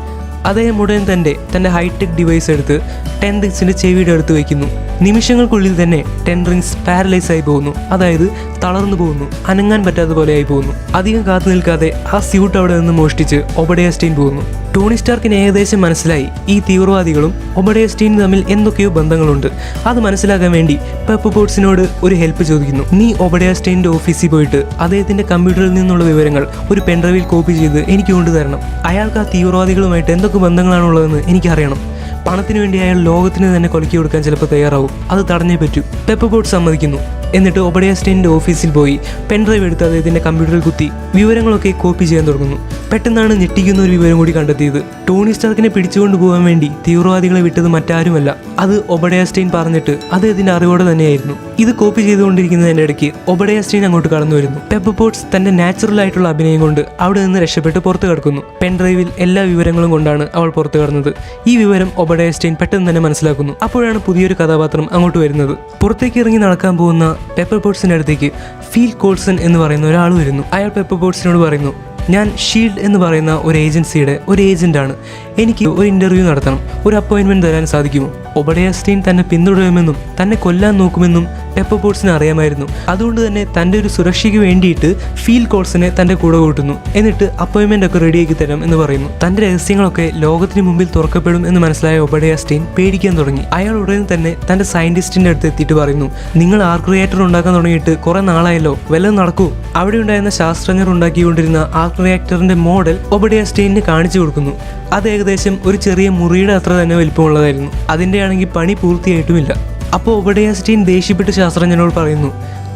അദ്ദേഹം ഉടൻ തൻ്റെ ഹൈടെക് ഡിവൈസ് എടുത്ത് ടെൻ റിങ്സിൻ്റെ ചെവിയുടെ അടുത്ത് വയ്ക്കുന്നു. നിമിഷങ്ങൾക്കുള്ളിൽ തന്നെ ടെൻ റിങ്സ് പാരലൈസ് ആയി പോകുന്നു. അതായത് തളർന്നു പോകുന്നു, അനങ്ങാൻ പറ്റാത്ത പോലെ ആയി പോകുന്നു. അധികം കാത്തു നിൽക്കാതെ ആ സ്യൂട്ട് അവിടെ നിന്ന് മോഷ്ടിച്ച് ഒബഡയ സ്റ്റെയിൻ പോകുന്നു. ടോണി സ്റ്റാർക്കിന് ഏകദേശം മനസ്സിലായി ഈ തീവ്രവാദികളും ഒബഡയ സ്റ്റെയിനും തമ്മിൽ എന്തൊക്കെയോ ബന്ധങ്ങളുണ്ട്. അത് മനസ്സിലാക്കാൻ വേണ്ടി പെപ്പർ പോട്ട്സിനോട് ഒരു ഹെൽപ്പ് ചോദിക്കുന്നു. നീ ഒബഡയ സ്റ്റെയിൻ്റെ ഓഫീസിൽ പോയിട്ട് അദ്ദേഹത്തിൻ്റെ കമ്പ്യൂട്ടറിൽ നിന്നുള്ള വിവരങ്ങൾ ഒരു പെൻഡ്രൈവിൽ കോപ്പി ചെയ്ത് എനിക്ക് കൊണ്ടുതരണം. അയാൾക്ക് ആ തീവ്രവാദികളുമായിട്ട് എന്തൊക്കെ ബന്ധങ്ങളാണുള്ളതെന്ന് എനിക്കറിയണം. പണത്തിന് വേണ്ടി അയാൾ ലോകത്തിന് തന്നെ കൊലക്കി കൊടുക്കാൻ ചിലപ്പോൾ തയ്യാറാവും. അത് തടഞ്ഞേ പറ്റൂ. പെപ്പർ പോട്ട് സമ്മതിക്കുന്നു. എന്നിട്ട് ഒബഡയ സ്റ്റെയിൻ്റെ ഓഫീസിൽ പോയി പെൻഡ്രൈവ് എടുത്ത് അദ്ദേഹത്തിൻ്റെ കമ്പ്യൂട്ടറിൽ കുത്തി വിവരങ്ങളൊക്കെ കോപ്പി ചെയ്യാൻ തുടങ്ങുന്നു. പെട്ടെന്നാണ് ഞെട്ടിക്കുന്ന ഒരു വിവരം കൂടി കണ്ടെത്തിയത്. ടോണി സ്റ്റാർക്കിനെ പിടിച്ചുകൊണ്ട് പോകാൻ വേണ്ടി തീവ്രവാദികളെ വിട്ടത് മറ്റാരുമല്ല, അത് ഒബഡയ സ്റ്റെയിൻ പറഞ്ഞിട്ട് അദ്ദേഹത്തിന്റെ അറിവോടെ തന്നെയായിരുന്നു. ഇത് കോപ്പി ചെയ്തുകൊണ്ടിരിക്കുന്നതിന്റെ ഇടയ്ക്ക് ഒബഡയ സ്റ്റെയിൻ അങ്ങോട്ട് കടന്നു വരുന്നു. പെപ്പർ പോട്ട്സ് തന്റെ നാച്ചുറൽ ആയിട്ടുള്ള അഭിനയം കൊണ്ട് അവിടെ നിന്ന് രക്ഷപ്പെട്ട് പുറത്തു കടക്കുന്നു. പെൻഡ്രൈവിൽ എല്ലാ വിവരങ്ങളും കൊണ്ടാണ് അവൾ പുറത്തു കടന്നത്. ഈ വിവരം ഒബഡയ സ്റ്റെയിൻ പെട്ടെന്ന് തന്നെ മനസ്സിലാക്കുന്നു. അപ്പോഴാണ് പുതിയൊരു കഥാപാത്രം അങ്ങോട്ട് വരുന്നത്. പുറത്തേക്ക് ഇറങ്ങി നടക്കാൻ പോകുന്ന പെപ്പർ പോട്ട്സിന്റെ അടുത്തേക്ക് ഫീൽ കോൾസൺ എന്ന് പറയുന്ന ഒരാൾ വരുന്നു. അയാൾ പെപ്പർ പോട്ട്സിനോട് പറയുന്നു, ഞാൻ ഷീൽഡ് എന്ന് പറയുന്ന ഒരു ഏജൻസിയുടെ ഒരു ഏജന്റാണ്. എനിക്ക് ഒരു ഇന്റർവ്യൂ നടത്തണം. ഒരു അപ്പോയിന്റ്മെന്റ് തരാൻ സാധിക്കുമോ? ഒബഡയ സ്റ്റെയിൻ തന്നെ പിന്തുടരുമെന്നും തന്നെ കൊല്ലാൻ നോക്കുമെന്നും പെപ്പർ പോട്ട്സിന് അറിയാമായിരുന്നു. അതുകൊണ്ട് തന്നെ തൻ്റെ ഒരു സുരക്ഷയ്ക്ക് വേണ്ടിയിട്ട് ഫീൽ കോൾസനെ തൻ്റെ കൂടെ കൂട്ടുന്നു. എന്നിട്ട് അപ്പോയിന്റ്മെന്റ് ഒക്കെ റെഡിയാക്കി തരാം എന്ന് പറയുന്നു. തൻ്റെ രഹസ്യങ്ങളൊക്കെ ലോകത്തിന് മുമ്പിൽ തുറക്കപ്പെടും എന്ന് മനസ്സിലായ ഒബഡയ സ്റ്റെയിൻ പേടിക്കാൻ തുടങ്ങി. അയാൾ ഉടനെ തന്നെ തൻ്റെ സയന്റിസ്റ്റിന്റെ അടുത്ത് എത്തിയിട്ട് പറയുന്നു, നിങ്ങൾ ആർക്ക് റിയാക്ടർ ഉണ്ടാക്കാൻ തുടങ്ങിയിട്ട് കുറെ നാളായല്ലോ, വല്ലതും നടക്കൂ. അവിടെ ഉണ്ടായിരുന്ന ശാസ്ത്രജ്ഞർ ഉണ്ടാക്കിക്കൊണ്ടിരുന്ന ആർക്ക് റിയാക്ടറിന്റെ മോഡൽ ഒബഡയ സ്റ്റെയിനിന് കാണിച്ചു കൊടുക്കുന്നു. അത് ഏകദേശം ഒരു ചെറിയ മുറിയുടെ അത്ര തന്നെ വലിപ്പമുള്ളതായിരുന്നു. അതിൻ്റെ ആണെങ്കിൽ പണി പൂർത്തിയായിട്ടുമില്ല. അപ്പോൾ ഒബഡയ സ്റ്റെയിൻ ദേഷ്യപ്പെട്ട് ശാസ്ത്രജ്ഞനോട് പറയുന്നു,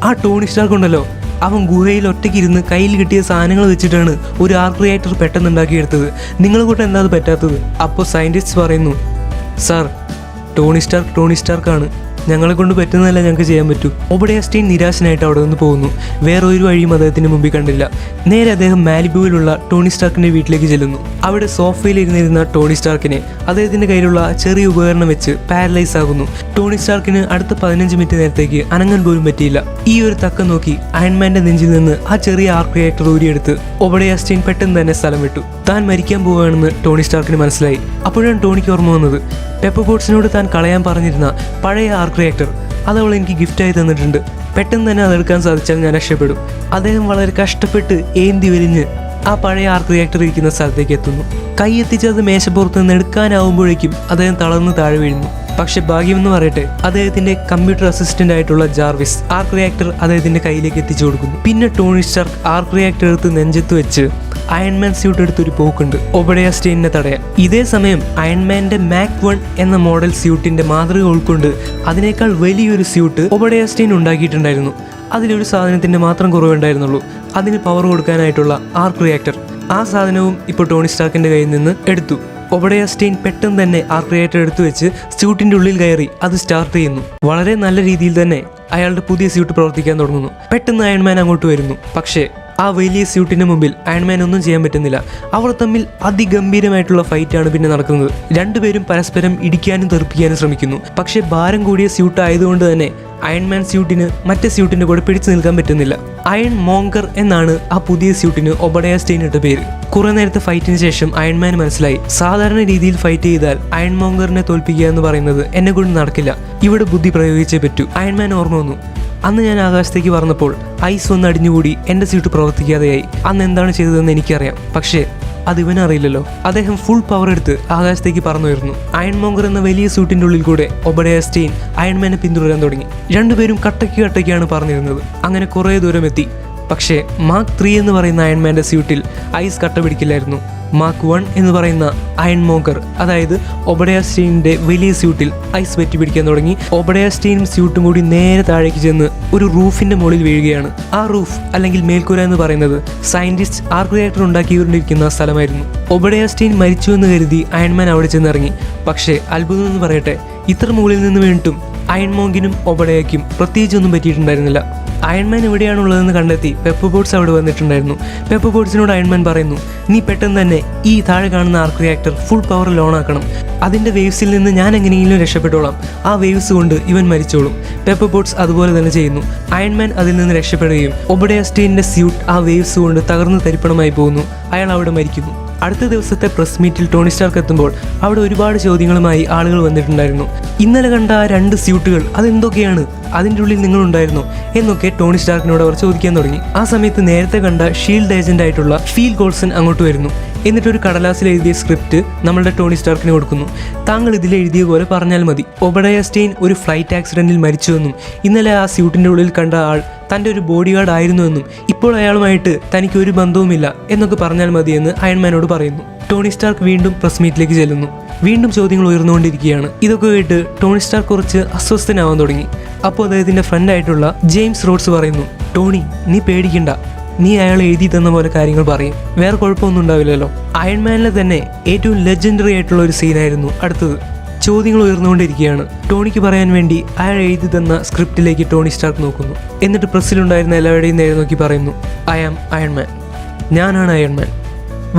ആ ടോണി സ്റ്റാർക്ക് ഉണ്ടല്ലോ, അവൻ ഗുഹയിൽ ഒറ്റയ്ക്കിരുന്ന് കയ്യിൽ കിട്ടിയ സാധനങ്ങൾ വെച്ചിട്ടാണ് ഒരു ആർക്ക് റിയാക്ടർ പെട്ടെന്ന് ഉണ്ടാക്കിയെടുത്തത്. നിങ്ങളെ കൂട്ട് എന്താ അത് പറ്റാത്തത്? അപ്പോൾ സയൻറ്റിസ്റ്റ് പറയുന്നു, സാർ, ടോണി സ്റ്റാർക്കാണ്, ഞങ്ങളെ കൊണ്ട് പറ്റുന്നതല്ല ഞങ്ങൾക്ക് ചെയ്യാൻ പറ്റൂ. ഒബഡയ സ്റ്റെയിൻ നിരാശനായിട്ട് അവിടെ നിന്ന് പോകുന്നു. വേറെ ഒരു വഴിയും അദ്ദേഹത്തിന് മുമ്പിൽ കണ്ടില്ല. നേരെ അദ്ദേഹം മാലിബുവിലുള്ള ടോണി സ്റ്റാർക്കിന്റെ വീട്ടിലേക്ക് ചെല്ലുന്നു. അവിടെ സോഫയിൽ ഇരുന്നിരുന്ന ടോണി സ്റ്റാർക്കിനെ അദ്ദേഹത്തിന്റെ കയ്യിലുള്ള ചെറിയ ഉപകരണം വെച്ച് പാരലൈസ് ആകുന്നു. ടോണി സ്റ്റാർക്കിന് അടുത്ത 15 മിനിറ്റ് നേരത്തേക്ക് അനങ്ങാൻ പോലും പറ്റിയില്ല. ഈ ഒരു തക്കം നോക്കി അയൺമാന്റെ നെഞ്ചിൽ നിന്ന് ആ ചെറിയ ആർക്ക് റിയാക്ടർ ഊരിയെടുത്ത് ഒബഡയ സ്റ്റെയിൻ പെട്ടെന്ന് തന്നെ സ്ഥലം വിട്ടു. താൻ മരിക്കാൻ പോവുകയാണെന്ന് ടോണി സ്റ്റാർക്കിന് മനസ്സിലായി. അപ്പോഴാണ് ടോണിക്ക് ഓർമ്മ വന്നത്, പെപ്പർ പോട്ട്സിനോട് താൻ കളയാൻ പറഞ്ഞിരുന്ന പഴയ ആർക്ക് റിയാക്ടർ അത് അവൾ എനിക്ക് ഗിഫ്റ്റായി തന്നിട്ടുണ്ട്. പെട്ടെന്ന് തന്നെ അതെടുക്കാൻ സാധിച്ചാൽ ഞാൻ രക്ഷപ്പെടും. അദ്ദേഹം വളരെ കഷ്ടപ്പെട്ട് ഏന്തി വലിഞ്ഞ് ആ പഴയ ആർക്ക് റിയാക്ടർ ഇരിക്കുന്ന സ്ഥലത്തേക്ക് എത്തുന്നു. കൈ എത്തിച്ച് അത് മേശപ്പുറത്ത് നിന്ന് എടുക്കാനാവുമ്പോഴേക്കും അദ്ദേഹം തളർന്ന് താഴെ വീഴുന്നു. പക്ഷെ ഭാഗ്യമെന്ന് പറയട്ടെ, അദ്ദേഹത്തിന്റെ കമ്പ്യൂട്ടർ അസിസ്റ്റന്റ് ആയിട്ടുള്ള ജാർവിസ് ആർക്ക് റിയാക്ടർ അദ്ദേഹത്തിന്റെ കയ്യിലേക്ക് എത്തിച്ചു കൊടുക്കുന്നു. പിന്നെ ടോണി സ്റ്റാർക്ക് ആർക്ക് റിയാക്ടർ എടുത്ത് നെഞ്ചത്ത് വെച്ച് അയൺമാൻ സ്യൂട്ട് എടുത്തൊരു പോക്കുണ്ട് ഒബഡയ സ്റ്റെയിനെ തടയാൻ. ഇതേ സമയം അയൺമാന്റെ മാക് 1 എന്ന മോഡൽ സ്യൂട്ടിന്റെ മാതൃക ഉൾക്കൊണ്ട് അതിനേക്കാൾ വലിയൊരു സ്യൂട്ട് ഒബഡയ സ്റ്റെയിൻ ഉണ്ടാക്കിയിട്ടുണ്ടായിരുന്നു. അതിലൊരു സാധനത്തിന്റെ മാത്രം കുറവുണ്ടായിരുന്നുള്ളൂ, അതിന് പവർ കൊടുക്കാനായിട്ടുള്ള ആർക്ക് റിയാക്ടർ. ആ സാധനവും ഇപ്പോൾ ടോണി സ്റ്റാർക്കിന്റെ കയ്യിൽ നിന്ന് എടുത്തു. ഒബഡയ സ്റ്റെയിൻ പെട്ടെന്ന് തന്നെ ആർക്ക് റിയാക്ടർ എടുത്തു വെച്ച് സ്യൂട്ടിന്റെ ഉള്ളിൽ കയറി അത് സ്റ്റാർട്ട് ചെയ്യുന്നു. വളരെ നല്ല രീതിയിൽ തന്നെ അയാളുടെ പുതിയ സ്യൂട്ട് പ്രവർത്തിക്കാൻ തുടങ്ങുന്നു. പെട്ടെന്ന് അയൺമാൻ അങ്ങോട്ട് വരുന്നു. പക്ഷേ ആ വലിയ സ്യൂട്ടിന് മുമ്പിൽ അയൺമാൻ ഒന്നും ചെയ്യാൻ പറ്റുന്നില്ല. അവർ തമ്മിൽ അതിഗംഭീരമായിട്ടുള്ള ഫൈറ്റാണ് പിന്നെ നടക്കുന്നത്. രണ്ടുപേരും പരസ്പരം ഇടിക്കാനും തെറിപ്പിക്കാനും ശ്രമിക്കുന്നു. പക്ഷേ ഭാരം കൂടിയ സ്യൂട്ട് ആയതുകൊണ്ട് തന്നെ അയൺമാൻ സ്യൂട്ടിന് മറ്റേ സ്യൂട്ടിന്റെ കൂടെ പിടിച്ചു നിൽക്കാൻ പറ്റുന്നില്ല. അയൺ മോങ്കർ എന്നാണ് ആ പുതിയ സ്യൂട്ടിന് ഒബഡയ സ്റ്റെയിൻ ഇട്ട പേര്. കുറെ നേരത്തെ ഫൈറ്റിന് ശേഷം അയൺമാൻ മനസ്സിലായി, സാധാരണ രീതിയിൽ ഫൈറ്റ് ചെയ്താൽ അയൺ മോങ്കറിനെ തോൽപ്പിക്കുക എന്ന് പറയുന്നത് എന്നെ കൊണ്ട് നടക്കില്ല, ഇവിടെ ബുദ്ധി പ്രയോഗിച്ചേ പറ്റൂ. അയൺമാൻ ഓർമ്മ വന്നു, അന്ന് ഞാൻ ആകാശത്തേക്ക് പറന്നപ്പോൾ ഐസ് ഒന്ന് അടിഞ്ഞുകൂടി എൻ്റെ സ്യൂട്ട് പ്രവർത്തിക്കാതെയായി. അന്ന് എന്താണ് ചെയ്തതെന്ന് എനിക്കറിയാം, പക്ഷേ അത് ഇവനറിയില്ലല്ലോ. അദ്ദേഹം ഫുൾ പവർ എടുത്ത് ആകാശത്തേക്ക് പറന്നുയർന്നു. അയൺ മോങ്കർ എന്ന വലിയ സ്യൂട്ടിൻ്റെ ഉള്ളിൽ കൂടെ ഒബഡയ സ്റ്റെയിൻ അയൺമാനെ പിന്തുടരാൻ തുടങ്ങി. രണ്ടുപേരും കട്ടയ്ക്കാണ് പറഞ്ഞിരുന്നത്. അങ്ങനെ കുറേ ദൂരം എത്തി. പക്ഷേ മാർക്ക് 3 എന്ന് പറയുന്ന അയൺമാൻ്റെ സ്യൂട്ടിൽ ഐസ് കട്ട പിടിക്കില്ലായിരുന്നു. മാർക്ക് 1 എന്ന് പറയുന്ന അയൺ മോങ്കർ, അതായത് ഒബഡയ സ്റ്റെയിനിന്റെ വലിയ സ്യൂട്ടിൽ ഐസ് പറ്റി പിടിക്കാൻ തുടങ്ങി. ഒബഡയ സ്റ്റെയിനും സ്യൂട്ടും കൂടി നേരെ താഴേക്ക് ചെന്ന് ഒരു റൂഫിന്റെ മുകളിൽ വീഴുകയാണ്. ആ റൂഫ് അല്ലെങ്കിൽ മേൽക്കൂര എന്ന് പറയുന്നത് സയന്റിസ്റ്റ് ആർക്ക് റിയാക്ടർ ഉണ്ടാക്കിക്കൊണ്ടിരിക്കുന്ന സ്ഥലമായിരുന്നു. ഒബഡയ സ്റ്റെയിൻ മരിച്ചു എന്ന് കരുതി അയൺമാൻ അവിടെ ചെന്നിറങ്ങി. പക്ഷേ അത്ഭുതം എന്ന് പറയട്ടെ, ഇത്ര മുകളിൽ നിന്ന് വീണിട്ടും അയൺ മോങ്കിനും ഒബഡയയ്ക്കും പ്രത്യേകിച്ചൊന്നും പറ്റിയിട്ടുണ്ടായിരുന്നില്ല. അയൺമാൻ എവിടെയാണുള്ളതെന്ന് കണ്ടെത്തി പെപ്പർ പോട്ട്സ് അവിടെ വന്നിട്ടുണ്ടായിരുന്നു. പെപ്പർ പോട്ട്സിനോട് അയൺമാൻ പറയുന്നു, നീ പെട്ടെന്ന് തന്നെ ഈ താഴെ കാണുന്ന ആർക്ക് റിയാക്ടർ ഫുൾ പവറിൽ ഓൺ ആക്കണം. അതിൻ്റെ വേവ്സിൽ നിന്ന് ഞാൻ എങ്ങനെയെങ്കിലും രക്ഷപ്പെട്ടോളാം. ആ വേവ്സ് കൊണ്ട് ഇവൻ മരിച്ചോളും. പെപ്പർ പോട്ട്സ് അതുപോലെ തന്നെ ചെയ്യുന്നു. അയൺമാൻ അതിൽ നിന്ന് രക്ഷപ്പെടുകയും ഒബഡയ സ്റ്റെയിനിന്റെ സ്യൂട്ട് ആ വേവ്സ് കൊണ്ട് തകർന്ന് തരിപ്പണമായി പോകുന്നു. അയാൾ അവിടെ മരിക്കുന്നു. അടുത്ത ദിവസത്തെ പ്രസ് മീറ്റിൽ ടോണി സ്റ്റാർക്ക് എത്തുമ്പോൾ അവിടെ ഒരുപാട് ചോദ്യങ്ങളുമായി ആളുകൾ വന്നിട്ടുണ്ടായിരുന്നു. ഇന്നലെ കണ്ട ആ 2 സ്യൂട്ടുകൾ അതെന്തൊക്കെയാണ്, അതിൻ്റെ ഉള്ളിൽ നിങ്ങളുണ്ടായിരുന്നോ എന്നൊക്കെ ടോണി സ്റ്റാർക്കിനോട് അവർ ചോദിക്കാൻ തുടങ്ങി. ആ സമയത്ത് നേരത്തെ കണ്ട ഷീൽഡ് ഏജന്റ് ആയിട്ടുള്ള ഫീൽ കോൾസൺ അങ്ങോട്ട് വരുന്നു. എന്നിട്ടൊരു കടലാസിൽ എഴുതിയ സ്ക്രിപ്റ്റ് നമ്മളുടെ ടോണി സ്റ്റാർക്കിന് കൊടുക്കുന്നു. താങ്കൾ ഇതിൽ എഴുതിയ പോലെ പറഞ്ഞാൽ മതി. ഒബഡയ സ്റ്റെയിൻ ഒരു ഫ്ലൈറ്റ് ആക്സിഡന്റിൽ മരിച്ചുവെന്നും ഇന്നലെ ആ സ്യൂട്ടിന്റെ ഉള്ളിൽ കണ്ട ആൾ തൻ്റെ ഒരു ബോഡി ഗാർഡ് ആയിരുന്നുവെന്നും ഇപ്പോൾ അയാളുമായിട്ട് തനിക്ക് ഒരു ബന്ധവുമില്ല എന്നൊക്കെ പറഞ്ഞാൽ മതിയെന്ന് അയൺമാനോട് പറയുന്നു. ടോണി സ്റ്റാർക്ക് വീണ്ടും പ്രസ് മീറ്റിലേക്ക് ചെല്ലുന്നു. വീണ്ടും ചോദ്യങ്ങൾ ഉയർന്നുകൊണ്ടിരിക്കുകയാണ്. ഇതൊക്കെ കേട്ട് ടോണി സ്റ്റാർക്ക് കുറച്ച് അസ്വസ്ഥനാവാൻ തുടങ്ങി. അപ്പോൾ അദ്ദേഹത്തിന്റെ ഫ്രണ്ട് ആയിട്ടുള്ള ജെയിംസ് റോഡ്സ് പറയുന്നു, ടോണി, നീ പേടിക്കണ്ട, നീ അയാൾ എഴുതി തന്ന പോലെ കാര്യങ്ങൾ പറയും, വേറെ കുഴപ്പമൊന്നും ഉണ്ടാവില്ലല്ലോ. അയൺമാനിലെ തന്നെ ഏറ്റവും ലെജൻഡറി ആയിട്ടുള്ള ഒരു സീനായിരുന്നു അടുത്തത്. ചോദ്യങ്ങൾ ഉയർന്നുകൊണ്ടിരിക്കുകയാണ്. ടോണിക്ക് പറയാൻ വേണ്ടി അയാൾ എഴുതി തന്ന സ്ക്രിപ്റ്റിലേക്ക് ടോണി സ്റ്റാർക്ക് നോക്കുന്നു. എന്നിട്ട് പ്രസ്സിലുണ്ടായിരുന്ന എല്ലാവരുടെയും നേരെ നോക്കി പറയുന്നു, ഐ ആം അയൺമാൻ, ഞാനാണ് അയൺമാൻ.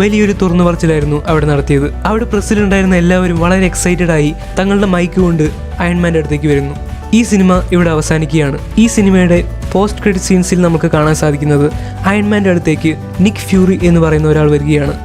വലിയൊരു തുറന്നു പറച്ചിലായിരുന്നു അവിടെ നടത്തിയത്. അവിടെ പ്രസ്സിലുണ്ടായിരുന്ന എല്ലാവരും വളരെ എക്സൈറ്റഡ് ആയി തങ്ങളുടെ മൈക്ക് കൊണ്ട് അയൺമാൻ്റെ അടുത്തേക്ക് വരുന്നു. ഈ സിനിമ ഇവിടെ അവസാനിക്കുകയാണ്. ഈ സിനിമയുടെ പോസ്റ്റ് ക്രെഡിറ്റ് സീൻസിൽ നമുക്ക് കാണാൻ സാധിക്കുന്നത് അയൺമാൻ്റെ അടുത്തേക്ക് നിക് ഫ്യൂറി എന്ന് പറയുന്ന ഒരാൾ വരികയാണ്.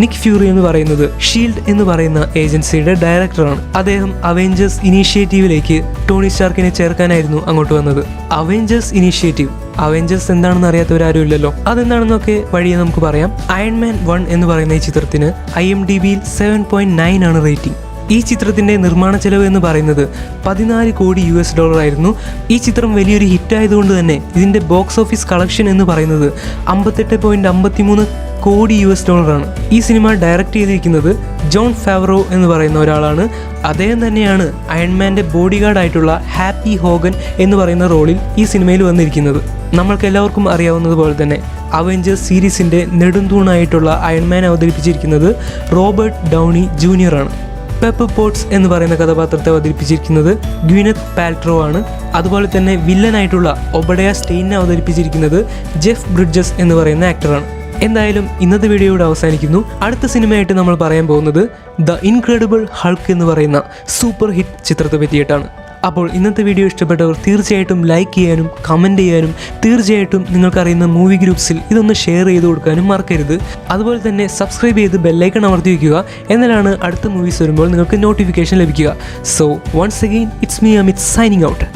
നിക് ഫ്യൂറി എന്ന് പറയുന്നത് ഷീൽഡ് എന്ന് പറയുന്ന ഏജൻസിയുടെ ഡയറക്ടറാണ്. അദ്ദേഹം അവെഞ്ചേഴ്സ് ഇനീഷ്യേറ്റീവിലേക്ക് ടോണി സ്റ്റാർക്കിനെ ചേർക്കാനായിരുന്നു അങ്ങോട്ട് വന്നത്. അവെഞ്ചേഴ്സ് ഇനീഷ്യേറ്റീവ്, അവെഞ്ചേഴ്സ് എന്താണെന്ന് അറിയാത്തവരാരും ഇല്ലല്ലോ. അതെന്താണെന്നൊക്കെ വഴിയെ നമുക്ക് പറയാം. അയൺമാൻ 1 എന്ന് പറയുന്ന ഈ ചിത്രത്തിന് IMDbയിൽ 7.9 ആണ് റേറ്റിംഗ്. ഈ ചിത്രത്തിൻ്റെ നിർമ്മാണ ചെലവ് എന്ന് പറയുന്നത് $14 കോടി ആയിരുന്നു. ഈ ചിത്രം വലിയൊരു ഹിറ്റായതുകൊണ്ട് തന്നെ ഇതിൻ്റെ ബോക്സ് ഓഫീസ് കളക്ഷൻ എന്ന് പറയുന്നത് $58.53 കോടി ആണ്. ഈ സിനിമ ഡയറക്റ്റ് ചെയ്തിരിക്കുന്നത് ജോൺ ഫാവറോ എന്ന് പറയുന്ന ഒരാളാണ്. അദ്ദേഹം തന്നെയാണ് അയൺമാൻ്റെ ബോഡി ഗാർഡായിട്ടുള്ള ഹാപ്പി ഹോഗൻ എന്ന് പറയുന്ന റോളിൽ ഈ സിനിമയിൽ വന്നിരിക്കുന്നത്. നമ്മൾക്ക് എല്ലാവർക്കും അറിയാവുന്നതുപോലെ തന്നെ അവെഞ്ചേഴ്സ് സീരീസിൻ്റെ നെടുന്തൂണായിട്ടുള്ള അയൺമാൻ അവതരിപ്പിച്ചിരിക്കുന്നത് റോബർട്ട് ഡൗണി ജൂനിയർ ആണ്. പെപ്പർ പോട്ട്സ് എന്ന് പറയുന്ന കഥാപാത്രത്തെ അവതരിപ്പിച്ചിരിക്കുന്നത് ഗ്വിനത്ത് പാൽട്രോ ആണ്. അതുപോലെ തന്നെ വില്ലനായിട്ടുള്ള ഒബഡയ സ്റ്റെയിനെ അവതരിപ്പിച്ചിരിക്കുന്നത് ജെഫ് ബ്രിഡ്ജസ് എന്ന് പറയുന്ന ആക്ടറാണ്. എന്തായാലും ഇന്നത്തെ വീഡിയോ ഇവിടെ അവസാനിക്കുന്നു. അടുത്ത സിനിമയായിട്ട് നമ്മൾ പറയാൻ പോകുന്നത് ദ ഇൻക്രെഡിബിൾ ഹൾക്ക് എന്ന് പറയുന്ന സൂപ്പർ ഹിറ്റ് ചിത്രത്തെ പറ്റിയിട്ടാണ്. അപ്പോൾ ഇന്നത്തെ വീഡിയോ ഇഷ്ടപ്പെട്ടവർ തീർച്ചയായിട്ടും ലൈക്ക് ചെയ്യാനും കമൻറ്റ് ചെയ്യാനും തീർച്ചയായിട്ടും നിങ്ങൾക്കറിയുന്ന മൂവി ഗ്രൂപ്പ്സിൽ ഇതൊന്ന് ഷെയർ ചെയ്ത് കൊടുക്കാനും മറക്കരുത്. അതുപോലെ തന്നെ സബ്സ്ക്രൈബ് ചെയ്ത് ബെല്ലൈക്കൺ അമർത്തി വയ്ക്കുക. എന്നാലാണ് അടുത്ത മൂവീസ് വരുമ്പോൾ നിങ്ങൾക്ക് നോട്ടിഫിക്കേഷൻ ലഭിക്കുക. So once again it's me Amit signing out.